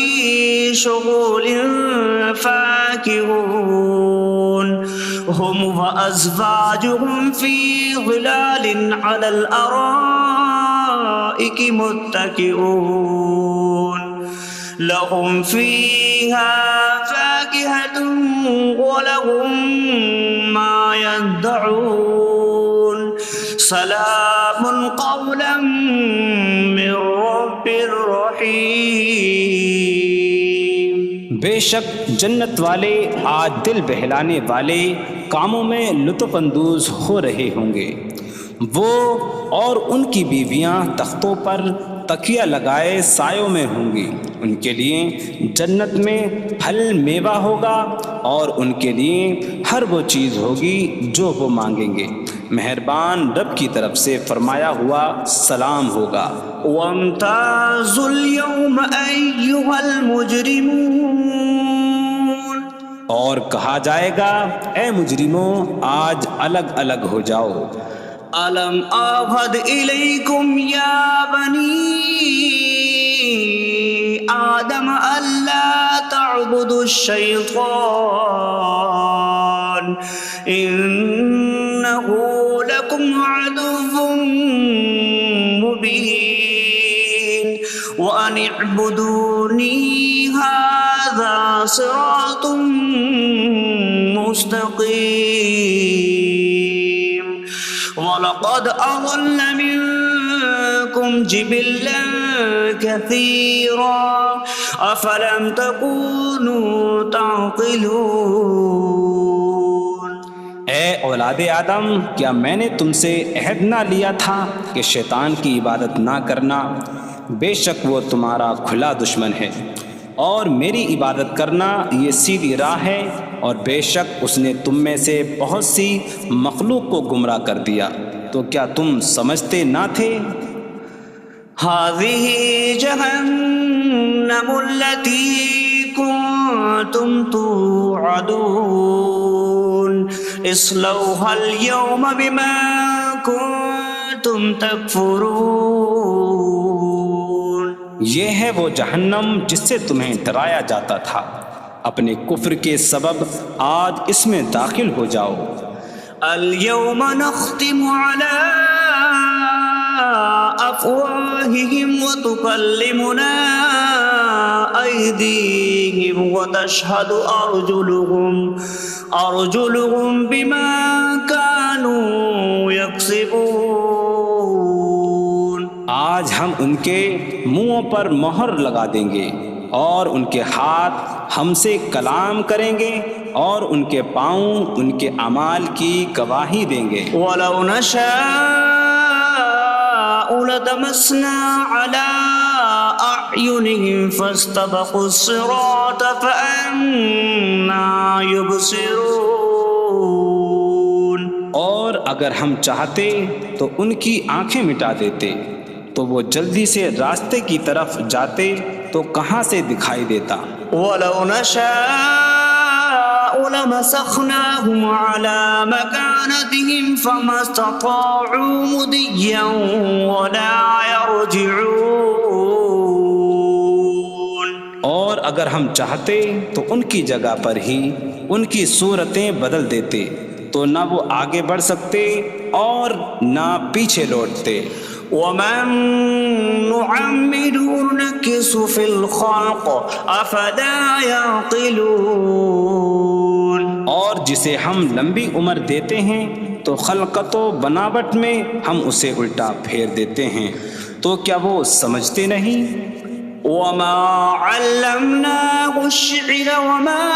شغل فاكهون هم وأزواجهم في ظلال على الأرائك متكئون لهم فيها فاكهة ولهم ما يدعون سلام قولا من رب رحیم۔ بے شک جنت والے آج دل بہلانے والے کاموں میں لطف اندوز ہو رہے ہوں گے۔ وہ اور ان کی بیویاں تختوں پر تکیہ لگائے سایوں میں ہوں گی۔ ان کے لیے جنت میں پھل میوہ ہوگا اور ان کے لیے ہر وہ چیز ہوگی جو وہ مانگیں گے۔ مہربان رب کی طرف سے فرمایا ہوا سلام ہوگا۔ وامتازوا اليوم أيها المجرمون، اور کہا جائے گا اے مجرموں آج الگ الگ ہو جاؤ۔ ألم أعهد إليكم يا بني آدم ألا تعبدوا الشيطان إنه لكم عدو مبين وأن اعبدوني هذا صراط مستقيم وَلَقَدْ أَضَلَّ مِنكُمْ جِبِلًّا كَثِيرًا أَفَلَمْ تَكُونُوا تَعْقِلُونَ۔ اے اولاد آدم، کیا میں نے تم سے عہد نہ لیا تھا کہ شیطان کی عبادت نہ کرنا؟ بے شک وہ تمہارا کھلا دشمن ہے، اور میری عبادت کرنا یہ سیدھی راہ ہے، اور بے شک اس نے تم میں سے بہت سی مخلوق کو گمراہ کر دیا، تو کیا تم سمجھتے نہ تھے؟ هذه جهنم التي كنتم توعدون اصلوها اليوم بما كنتم تكفرون۔ یہ ہے وہ جہنم جس سے تمہیں ڈرایا جاتا تھا، اپنے کفر کے سبب آج اس میں داخل ہو جاؤ۔ اليوم نختم على أفواههم وتكلمنا أيديهم وتشهد أرجلهم بما كانوا يكسبون۔ آج ہم ان کے منہوں پر مہر لگا دیں گے، اور ان کے ہاتھ ہم سے کلام کریں گے، اور ان کے پاؤں ان کے اعمال کی گواہی دیں گے۔ وَلَوْ نَشَاءُ لَطَمَسْنَا عَلَىٰ أَعْيُنِهِمْ فَاسْتَبَقُوا الصِّرَاطَ فَأَنَّىٰ يُبْصِرُونَ۔ اور اگر ہم چاہتے تو ان کی آنکھیں مٹا دیتے، تو وہ جلدی سے راستے کی طرف جاتے تو کہاں سے دکھائی دیتا۔ وَلَوْ نَشَاءُ لَمَسَخْنَاهُمْ عَلَىٰ مَكَانَتِهِمْ فَمَا اسْتَطَاعُوا مُضِيًّا وَلَا يَرْجِعُونَ۔ اور اگر ہم چاہتے تو ان کی جگہ پر ہی ان کی صورتیں بدل دیتے، تو نہ وہ آگے بڑھ سکتے اور نہ پیچھے لوٹتے۔ وَمَن نُّعَمِّرْهُ نُنَكِّسْهُ فِي الْخَلْقِ أَفَلَا يَعْقِلُونَ۔ اور جسے ہم لمبی عمر دیتے ہیں تو خلقت و بناوٹ میں ہم اسے الٹا پھیر دیتے ہیں، تو کیا وہ سمجھتے نہیں؟ وَمَا عَلَّمْنَاهُ الشعر وما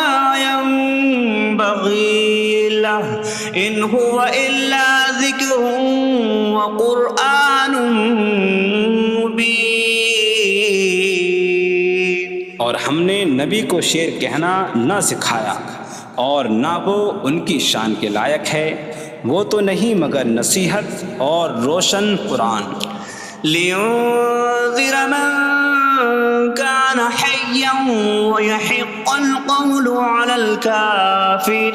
ينبغي له إن هو إلا ذكر وقرآن مبين. اور ہم نے نبی کو شعر کہنا نہ سکھایا اور نہ وہ ان کی شان کے لائق ہے، وہ تو نہیں مگر نصیحت اور روشن قرآن. لينذر من كان حيا ويحق القول على الكافرين.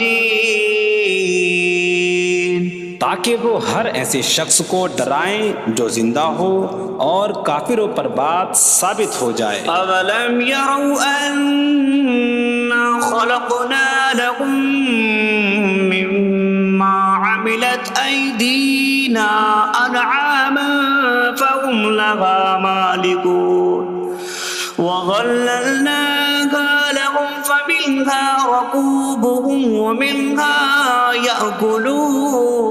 تاکہ وہ ہر ایسے شخص کو ڈرائیں جو زندہ ہو اور کافروں پر بات ثابت ہو جائے. أولم يروا أنا خلقنا لهم مما عملت أيدينا أنعاما فهم لها مالكون وظللناها لهم فمنها ركوبهم ومنها يأكلون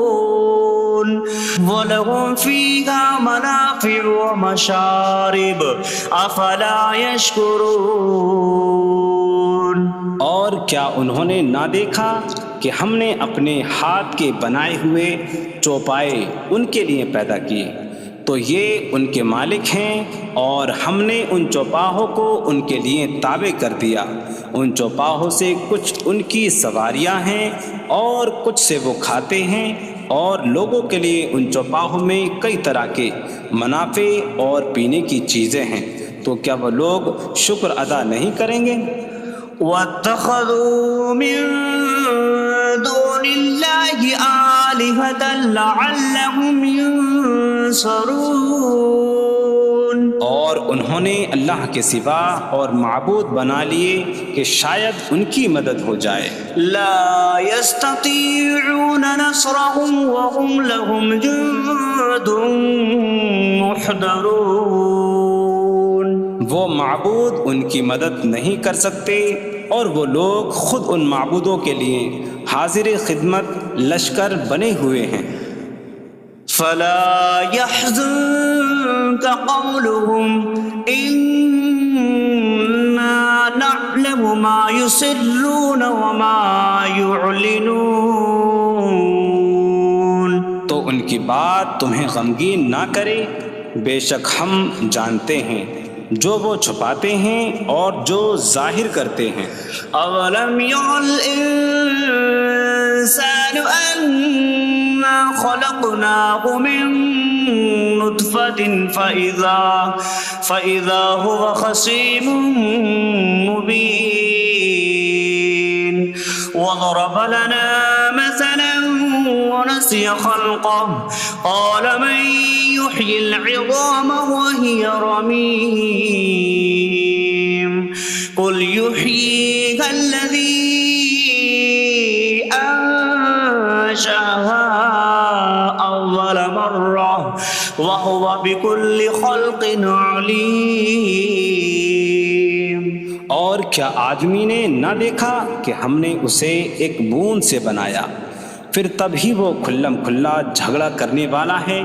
وَلَهُمْ فِيهَا مَنَافِعُ وَمَشَارِبُ أَفَلَا يَشْكُرُونَ. اور کیا انہوں نے نہ دیکھا کہ ہم نے اپنے ہاتھ کے بنائے ہوئے چوپائے ان کے لیے پیدا کیے، تو یہ ان کے مالک ہیں، اور ہم نے ان چوپاہوں کو ان کے لیے تابع کر دیا. ان چوپاہوں سے کچھ ان کی سواریاں ہیں اور کچھ سے وہ کھاتے ہیں، اور لوگوں کے لیے ان چوپاہوں میں کئی طرح کے منافع اور پینے کی چیزیں ہیں. تو کیا وہ لوگ شکر ادا نہیں کریں گے؟ وَاتَّخَذُوا مِن دُونِ اللَّهِ آلِهَةً لَعَلَّهُمْ يُنصَرُونَ. اور انہوں نے اللہ کے سوا اور معبود بنا لیے کہ شاید ان کی مدد ہو جائے. لا يستطيعون نصرهم وهم لهم جند محضرون. وہ معبود ان کی مدد نہیں کر سکتے، اور وہ لوگ خود ان معبودوں کے لیے حاضر خدمت لشکر بنے ہوئے ہیں. فلا يحزنك قولهم إنا نعلم ما يسرون وما يعلنون. تو ان کی بات تمہیں غمگین نہ کرے، بے شک ہم جانتے ہیں جو وہ چھپاتے ہیں اور جو ظاہر کرتے ہیں. أولم ير الإنسان أنا خلقناه من نطفة فإذا هو خصيم مبين. وضرب لنا مثلا ونسي خلقه قال من يحيي العظام وهي رميم قل يحييها الذي أنشأها أول مرة وهو بكل خلق عليم. اور کیا آدمی نے نہ دیکھا کہ ہم نے اسے ایک بوند سے بنایا، پھر تب ہی وہ کھلم کھلا جھگڑا کرنے والا ہے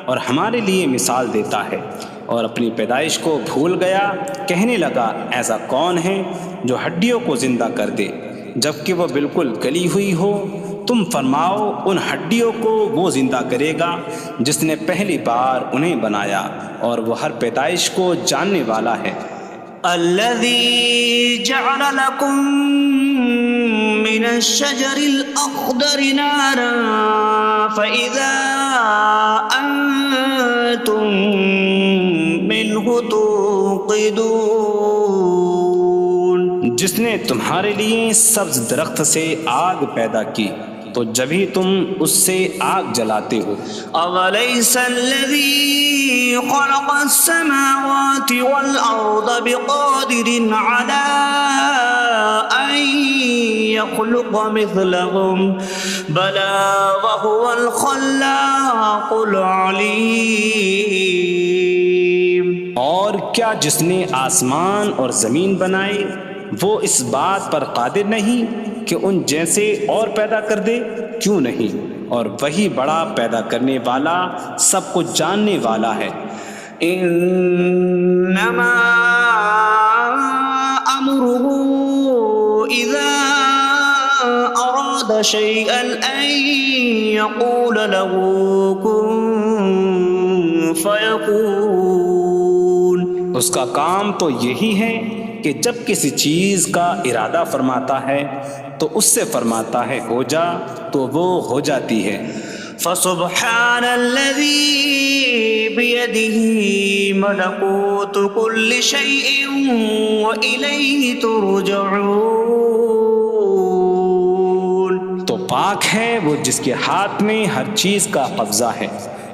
اور ہمارے لیے مثال دیتا ہے. اور اپنی پیدائش کو بھول گیا، کہنے لگا ایسا کون ہے جو ہڈیوں کو زندہ کر دے جبکہ وہ بالکل گلی ہوئی ہو. تم فرماؤ ان ہڈیوں کو وہ زندہ کرے گا جس نے پہلی بار انہیں بنایا، اور وہ ہر پیدائش کو جاننے والا ہے. الذي جعل لكم من الشجر الأخضر نارا فإذا أنتم منه توقدون. جس نے تمہارے لیے سبز درخت سے آگ پیدا کی تو جبھی تم اس سے آگ جلاتے ہو. أَوَلَيْسَ الَّذِي خَلَقَ السَّمَاوَاتِ وَالْأَرْضَ بِقَادِرٍ عَلَىٰ أَن يَخْلُقَ مِثْلَهُمْ بَلَىٰ وَهُوَ الْخَلَّاقُ الْعَلِيمُ. اور کیا جس نے آسمان اور زمین بنائے وہ اس بات پر قادر نہیں کہ ان جیسے اور پیدا کر دے؟ کیوں نہیں، اور وہی بڑا پیدا کرنے والا سب کچھ جاننے والا ہے. انما امره أراد شيئا أن يقول له كن فيكون. اس کا کام تو یہی ہے کہ جب کسی چیز کا ارادہ فرماتا ہے تو اس سے فرماتا ہے ہو جا، تو وہ ہو جاتی ہے۔ فسبحان الذي بيده ملكوت كل شيء وإليه ترجعون. تو پاک ہے وہ جس کے ہاتھ میں ہر چیز کا قبضہ ہے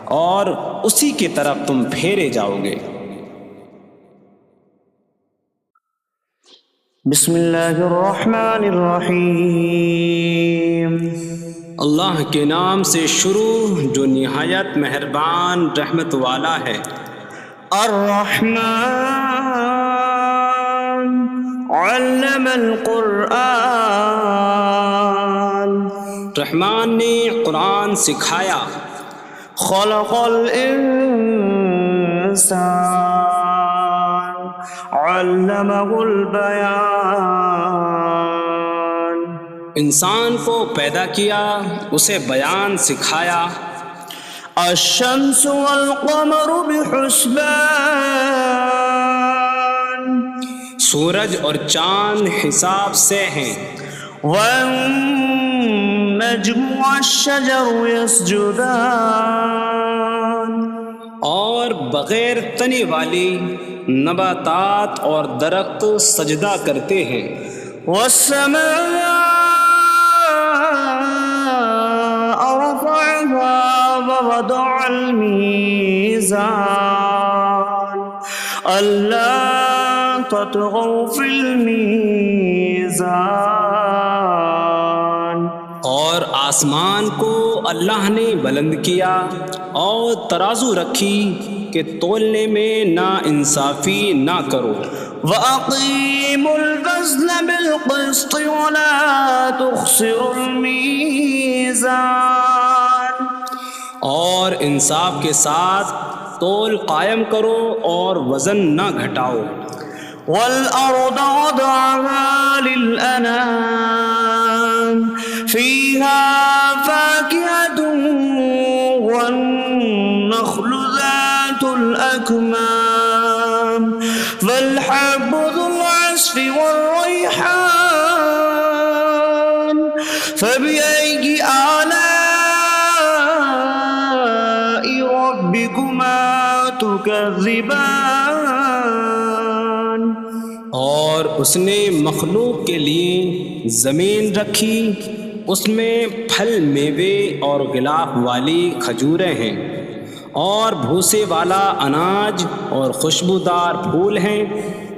اور اسی کی طرف تم پھیرے جاؤ گے۔ بسم اللہ الرحمن الرحیم. اللہ کے نام سے شروع جو نہایت مہربان رحمت والا ہے۔ الرحمن علم القرآن. رحمان نے قرآن سکھایا۔ خلق الانسان علمہ البیان. انسان کو پیدا کیا، اسے بیان سکھایا۔ الشمس والقمر بحسبان. سورج اور چاند حساب سے ہیں۔ والنجم والشجر يسجدان. اور بغیر تنے والی نباتات اور درخت سجدہ کرتے ہیں۔ والسماء رفعها ووضع الميزان ألا تطغوا في الميزان. اور آسمان کو اللہ نے بلند کیا اور ترازو رکھی کہ تولنے میں نا انصافی نہ کرو۔ وَأَقِيمُوا الْوَزْنَ بِالْقِسْطِ وَلَا تُخْسِرُوا الْمِيزَانَ. اور انصاف کے ساتھ تول قائم کرو اور وزن نہ گھٹاؤ۔ وَالْأَرْضَ وَضَعَهَا لِلْأَنَامِ فِيهَا فَاكِهَةٌ وَالنَّخْلُ ذَاتُ الْأَكْمَامِ وَالْحَبُّ ذُو الْعَصْفِ وَالرَّيْحَانُ فَبِأَيِّ آلَاءِ رَبِّكُمَا تُكَذِّبَانِ. اور اس نے مخلوق کے لیے زمین رکھی، اس میں پھل میوے اور غلاف والی کھجوریں ہیں، اور بھوسے والا اناج اور خوشبودار پھول ہیں۔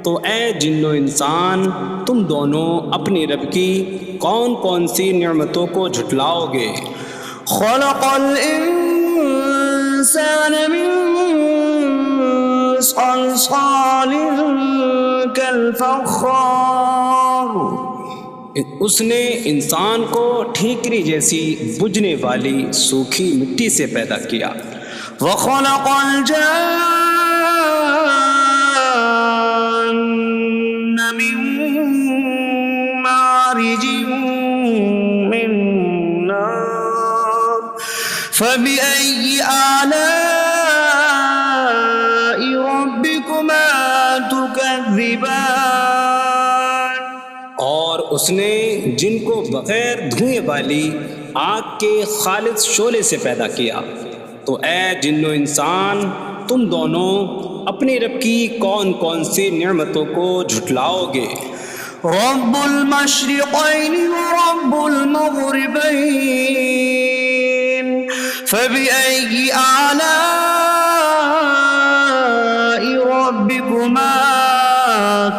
تو اے جن و انسان، تم دونوں اپنی رب کی کون کون سی نعمتوں کو جھٹلاؤ گے؟ خلق الانسان من صلصال کالفخار. اس نے انسان کو ٹھیکری جیسی بجھنے والی سوکھی مٹی سے پیدا کیا۔ وخلق الجان من مارج من نار فبأي آلاء ربكما تكذبان. اور اس نے جن کو بغیر دھوئیں والی آگ کے خالص شعلے سے پیدا کیا۔ تو اے جن و انسان، تم دونوں اپنی رب کی کون کون سی نعمتوں کو جھٹلاؤ گے؟ رب المشرقین ورب المغربین فبأي آلاء ربكما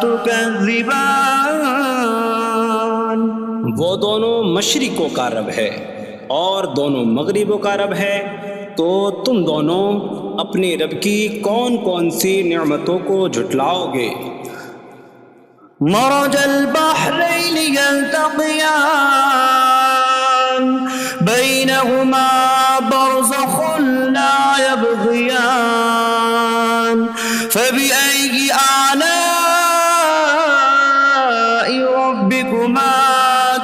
تكذبان. وہ دونوں مشرقوں کا رب ہے اور دونوں مغربوں کا رب ہے، تو تم دونوں اپنی رب کی کون کون سی نعمتوں کو جھٹلاؤ گے؟ مرج البحرین یلتقیان بینہما برزخ لا یبغیان فبأي آلاء ربكما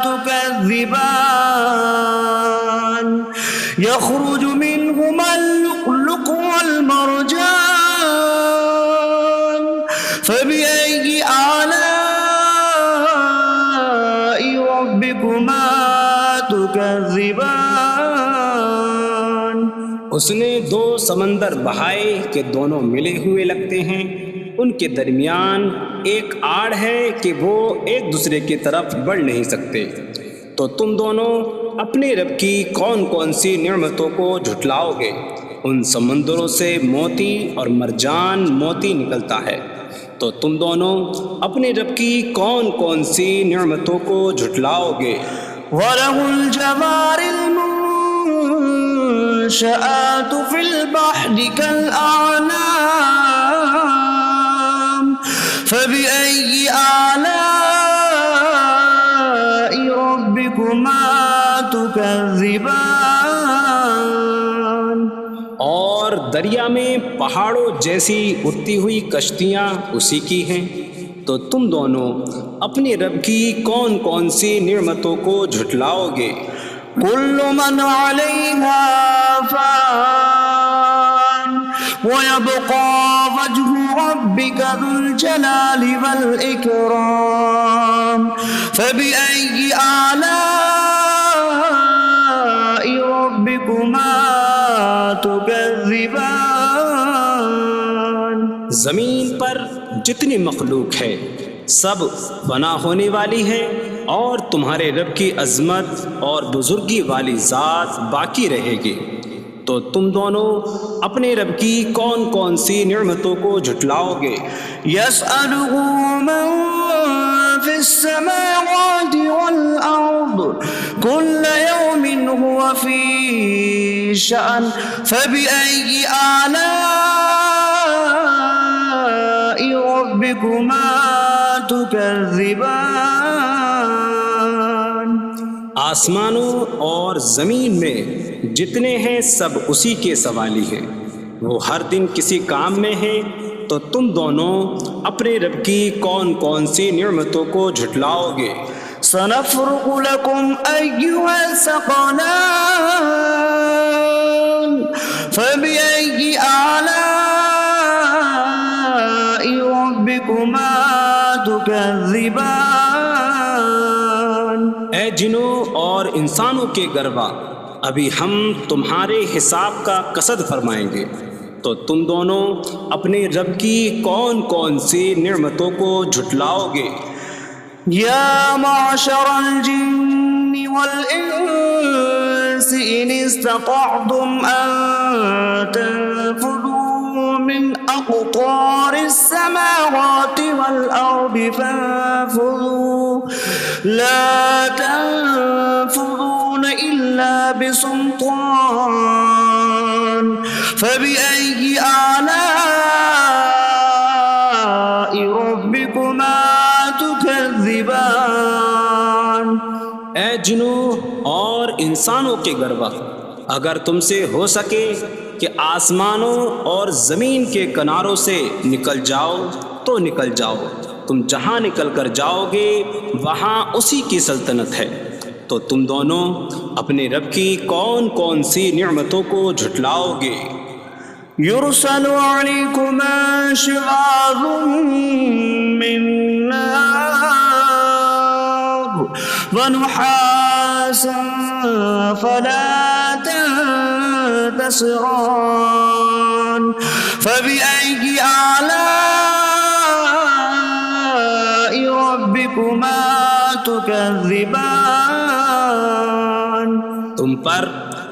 تكذبان. يخرج منهما اللؤلؤ والمرجان فبأي آلاء ربكما تكذبان. اس نے دو سمندر بہائے کہ دونوں ملے ہوئے لگتے ہیں، ان کے درمیان ایک آڑ ہے کہ وہ ایک دوسرے کی طرف بڑھ نہیں سکتے، تو تم دونوں اپنے رب کی کون کون سی نعمتوں کو جھٹلاؤ گے؟ ان سمندروں سے موتی اور مرجان موتی نکلتا ہے، تو تم دونوں اپنے رب کی کون کون سی نعمتوں کو جھٹلاؤ گے؟ وَلَهُ الْجَوَارِ الْمُنشَآتُ فِي الْبَحْرِ كَالْأَعْلَامِ فَبِأَيِّ آلَاءِ رَبِّكُمَا تُكَذِّبَانِ. اور دریا میں پہاڑوں جیسی اڑتی ہوئی کشتیاں اسی کی ہیں، تو تم دونوں اپنے رب کی کون کون سی نعمتوں کو جھٹلاؤ گے؟ كل من عليها فان ويبقى وجه ربك ذو الجلال والإكرام فبأي آلاء ربكما تكذبان. زمین پر جتنی مخلوق ہے سب فنا ہونے والی ہے، اور تمہارے رب کی عظمت اور بزرگی والی ذات باقی رہے گی، تو تم دونوں اپنے رب کی کون کون سی نعمتوں کو جھٹلاؤ گے؟ يسأله من في السماوات والأرض كل يوم هو في شأن فبأي آلاء ربكما تكذبان. آسمانوں اور زمین میں جتنے ہیں سب اسی کے سوالی ہیں، وہ ہر دن کسی کام میں ہیں، تو تم دونوں اپنے رب کی کون کون سی نعمتوں کو جھٹلاؤ گے؟ سنفرغ لكم أيها الثقلان فبأي آلاء ربكما تكذبان. اے جنوں اور انسانوں کے گروا، ابھی ہم تمہارے حساب کا قصد فرمائیں گے، تو تم دونوں اپنے رب کی کون کون سی نعمتوں کو جھٹلاؤ گے؟ يا معشر الجن والإنس إن استطعتم أن تنفذوا من أقطار السماوات والأرض فانفذوا لا تنفذون إلا بسلطان فبأي آلاء ربكما تكذبان. اے جنوں اور انسانوں کے گروا، اگر تم سے ہو سکے کہ آسمانوں اور زمین کے کناروں سے نکل جاؤ تو نکل جاؤ، تم جہاں نکل کر جاؤ گے وہاں اسی کی سلطنت ہے، تو تم دونوں اپنے رب کی کون کون سی نعمتوں کو جھٹلاؤ گے؟ يرسل عليكما شواظ من نار ونحاس فلا تنتصران فبأي آلاء ربكما تكذبان. تم پر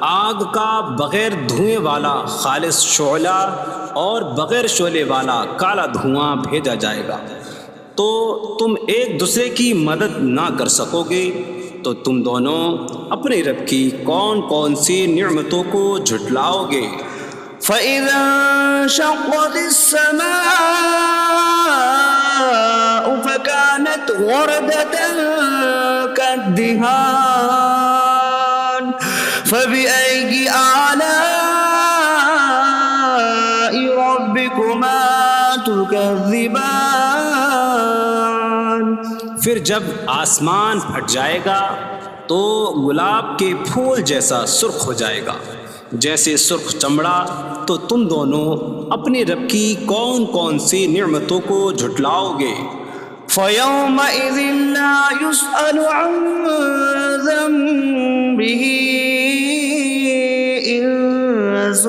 آگ کا بغیر دھوئیں والا خالص شعلہ اور بغیر شعلے والا کالا دھواں بھیجا جائے گا، تو تم ایک دوسرے کی مدد نہ کر سکو گے، تو تم دونوں اپنے رب کی کون کون سی نعمتوں کو جھٹلاؤ گے؟ فَإِذَا انشَقَّتِ السَّمَاءُ فَكَانَتْ وَرْدَةً كَالدِّهَانِ فَبِأَيِّ آلَاءِ رَبِّكُمَا تُكَذِّبَانِ. پھر جب آسمان پھٹ جائے گا تو گلاب کے پھول جیسا سرخ ہو جائے گا، جیسے سرخ چمڑا، تو تم دونوں اپنے رب کی کون کون سی نعمتوں کو جھٹلاؤ گے؟ فَيَوْمَئِذٍ لَا يُسْأَلُ عَنْ ذَنبِهِ إِنسٌ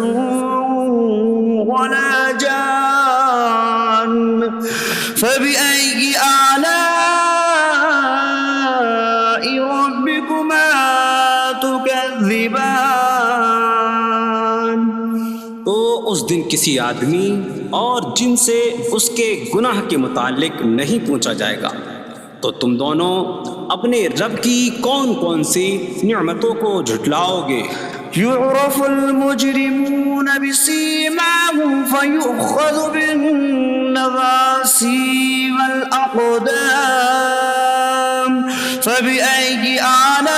وَلَا جَانٌّ فَبِأَيِّ آلَاءِ رَبِّكُمَا تُكَذِّبَانِ۔ تو اس دن کسی آدمی اور جن سے اس کے گناہ کے متعلق نہیں پوچھا جائے گا، تو تم دونوں اپنے رب کی کون کون سی نعمتوں کو جھٹلاؤ گے؟ يُعْرَفُ الْمُجْرِمُونَ بِسِيمَاهُمْ فَيُؤْخَذُ بِالنَّوَاصِي وَالْأَقْدَامِ فَبِأَيِّ آلَاءِ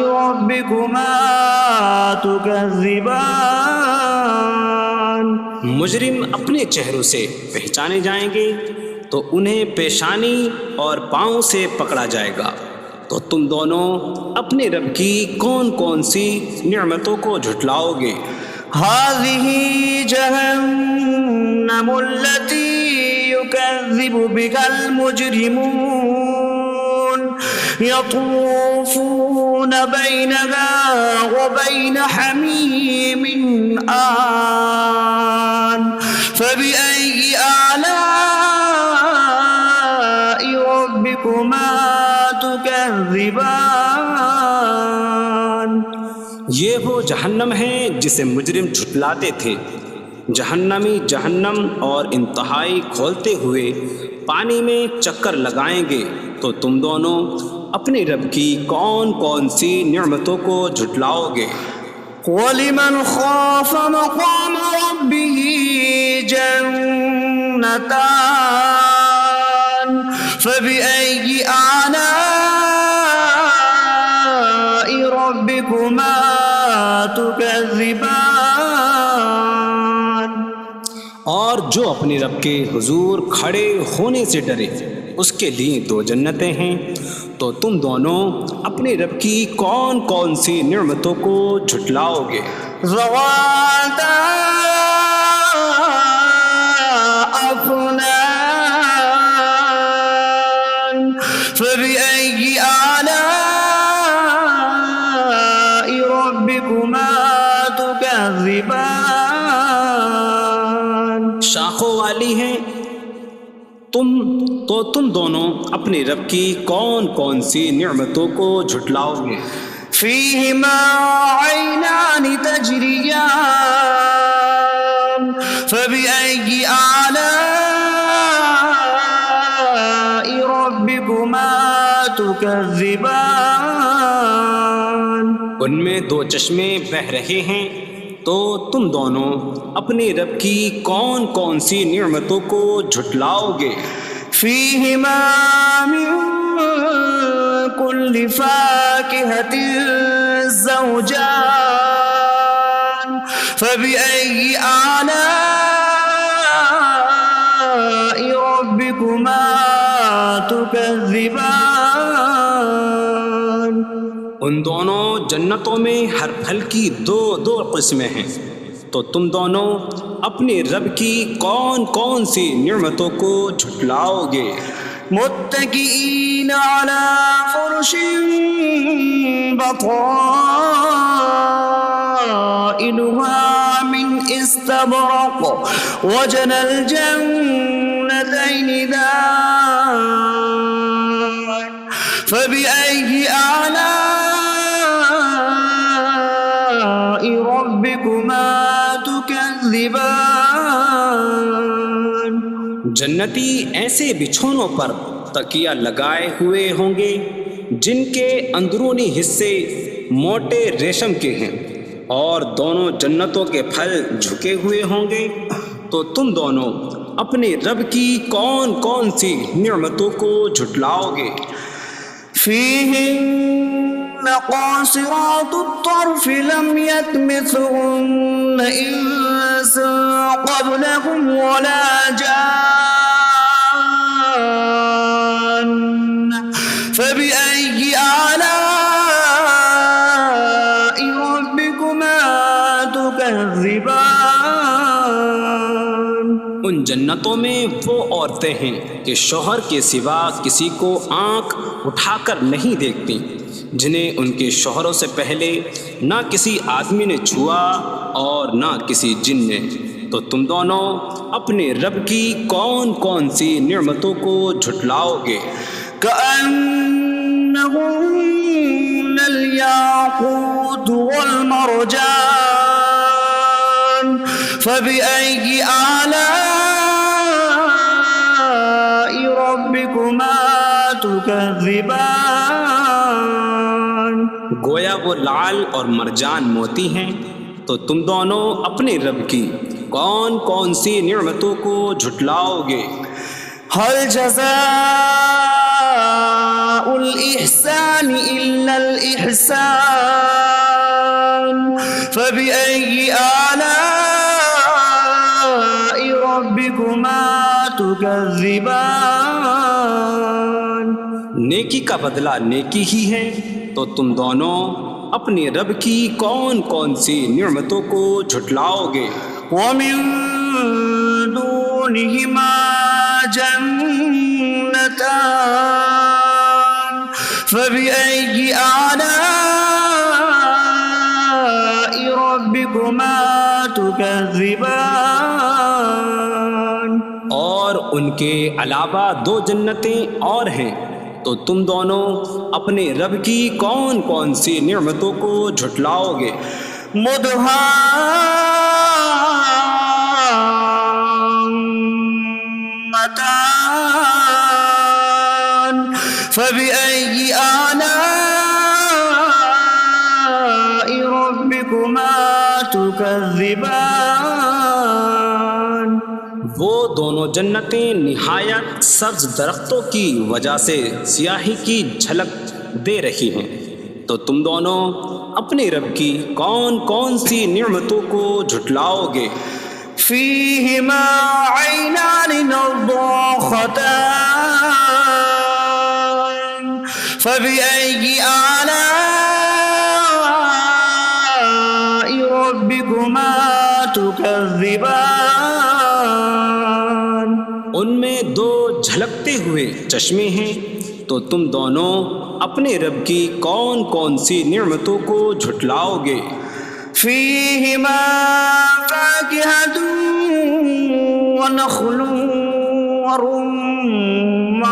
رَبِّكُمَا تُكَذِّبَانِ۔ مجرم اپنے چہروں سے پہچانے جائیں گے تو انہیں پیشانی اور پاؤں سے پکڑا جائے گا۔ تو تم دونوں اپنے رب کی کون کون سی نعمتوں کو جھٹلاؤ گے؟ هذه جهنم التي يكذب بها المجرمون يطوفون بينها وبين حميم آن فبأي آلاء ربكما تكذبان۔ یہ وہ جہنم ہے جسے مجرم جھٹلاتے تھے۔ جہنمی جہنم اور انتہائی کھولتے ہوئے پانی میں چکر لگائیں گے۔ تو تم دونوں اپنے رب کی کون کون سی نعمتوں کو جھٹلاؤ گے؟ وَلِمَنْ خَافَ مَقَامَ رَبِّهِ جَنَّتَانِ فَبِأَيِّ آلَاءِ رَبِّكُمَا تُكَذِّبَانِ۔ اور جو اپنے رب کے حضور کھڑے ہونے سے ڈرے، اس کے لیے 2 جنتیں ہیں۔ تو تم دونوں اپنے رب کی کون کون سی نعمتوں کو جھٹلاؤ گے؟ ذواتا أفنان فبأي آلاء ربكما تكذبان۔ شاخوں والی ہیں۔ تم دونوں اپنے رب کی کون کون سی نعمتوں کو جھٹلاؤ گے؟ فيهما عينان تجريان فبأي آلاء ربكما تكذبان۔ ان میں 2 چشمے بہہ رہے ہیں۔ تو تم دونوں اپنے رب کی کون کون سی نعمتوں کو جھٹلاؤ گے؟ فيهما من كل فاكهة زوجان فبأي آلاء ربكما تكذبان۔ ان دونوں جنتوں میں ہر پھل کی 2 قسمیں ہیں۔ تو تم دونوں اپنے رب کی کون کون سی نعمتوں کو جھٹلاؤ گے؟ متكئين على فرش بطائنها من استبرق وجنى الجنتين دان فبأي آلاء ربكما تكذبان۔ جنتی ایسے بچھونوں پر تکیہ لگائے ہوئے ہوں گے جن کے اندرونی حصے موٹے ریشم کے ہیں، اور دونوں جنتوں کے پھل جھکے ہوئے ہوں گے۔ تو تم دونوں اپنے رب کی کون کون سی نعمتوں کو جھٹلاؤ گے؟ فيهن قاصرات الطرف لم يطمثهن إنس قبلهم ولا جان فبأي آلاء جنتوں میں وہ عورتیں ہیں کہ شوہر کے سوا کسی کو آنکھ اٹھا کر نہیں دیکھتی، جنہیں ان کے شوہروں سے پہلے نہ کسی آدمی نے چھوا اور نہ کسی جن نے۔ تو تم دونوں اپنے رب کی کون کون سی نعمتوں کو جھٹلاؤ گے؟ كأنهن الياقوت والمرجان فبأي آلاء ربكما تكذبان۔ گویا وہ لعل اور مرجان موتی ہیں، تو تم دونوں اپنے رب کی کون کون سی نعمتوں کو جھٹلاؤ گے؟ هل جزاء الإحسان إلا الإحسان فبأي آلاء ربكما تكذبان۔ نیکی کا بدلہ نیکی ہی ہے، تو تم دونوں اپنے رب کی کون کون سی نعمتوں کو جھٹلاؤ گے؟ ومن دونهما جنتان فبأي آلاء ربكما تكذبان۔ اور ان کے علاوہ دو جنتیں اور ہیں، تو تم دونوں اپنے رب کی کون کون سی نعمتوں کو جھٹلاؤ گے؟ مدهامتان فبأي آلاء ربكما تكذبان۔ وہ دونوں جنتیں نہایت سبز درختوں کی وجہ سے سیاہی کی جھلک دے رہی ہیں، تو تم دونوں اپنے رب کی کون کون سی نعمتوں کو جھٹلاؤ گے؟ فيهما عينان نضاختان فبأي آلاء ربكما تكذبان۔ ان میں دو جھلکتے ہوئے چشمے ہیں، تو تم دونوں اپنے رب کی کون کون سی نعمتوں کو جھٹلاؤ گے؟ فيهما فاكهة ونخل ورمان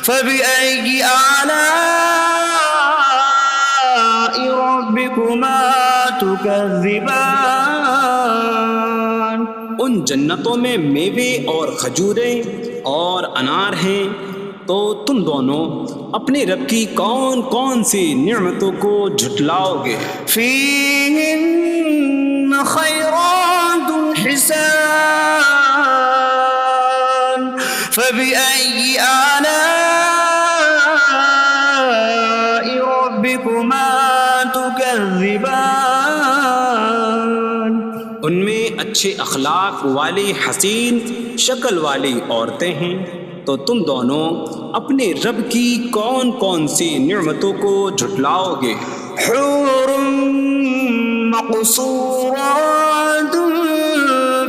فبأي آلاء ربكما تكذبان۔ ان جنتوں میں میوے اور کھجوریں اور انار ہیں، تو تم دونوں اپنے رب کی کون کون سی نعمتوں کو جھٹلاؤ گے؟ فيهن خيرات حسان فبأي آلاء ربكما تكذبان۔ ان میں اچھے اخلاق والی حسین شکل والی عورتیں ہیں، تو تم دونوں اپنے رب کی کون کون سی نعمتوں کو جھٹلاؤ گے؟ حور مقصورات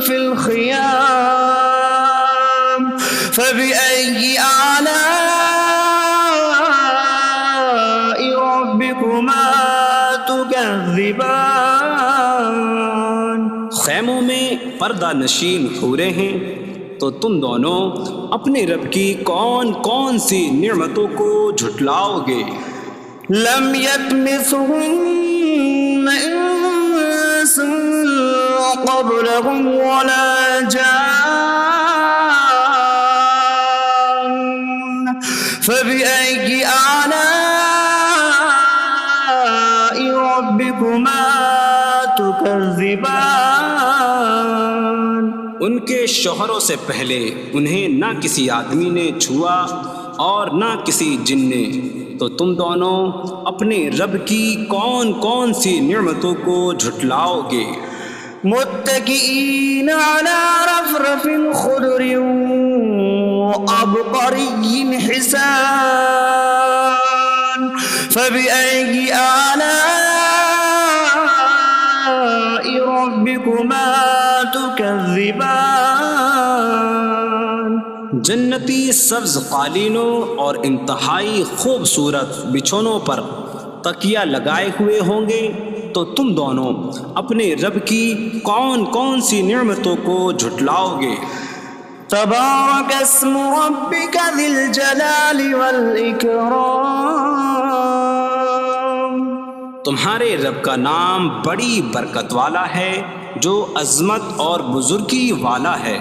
في الخيام فبأي آلاء ربكما تكذبان۔ خیموں میں پردہ نشین حوریں ہیں، تو تم دونوں اپنے رب کی کون کون سی نعمتوں کو جھٹلاؤ گے؟ لم يطمثهن انس قبلهم ولا جان فبأي آلاء ربكما تكذبان۔ ان کے شوہروں سے پہلے انہیں نہ کسی آدمی نے چھوا اور نہ کسی جن نے، تو تم دونوں اپنے رب کی کون کون سی نعمتوں کو جھٹلاؤ گے؟ متكئين على رفرف خضر وعبقري حسان فبأي آلاء ربكما تكذبان۔ جنتی سبز قالینوں اور انتہائی خوبصورت بچھونوں پر تکیہ لگائے ہوئے ہوں گے، تو تم دونوں اپنے رب کی کون کون سی نعمتوں کو جھٹلاؤ گے؟ تبارک اسم ربک ذی الجلال والاکرام، تمہارے رب کا نام بڑی برکت والا ہے، جو عظمت اور بزرگی والا ہے۔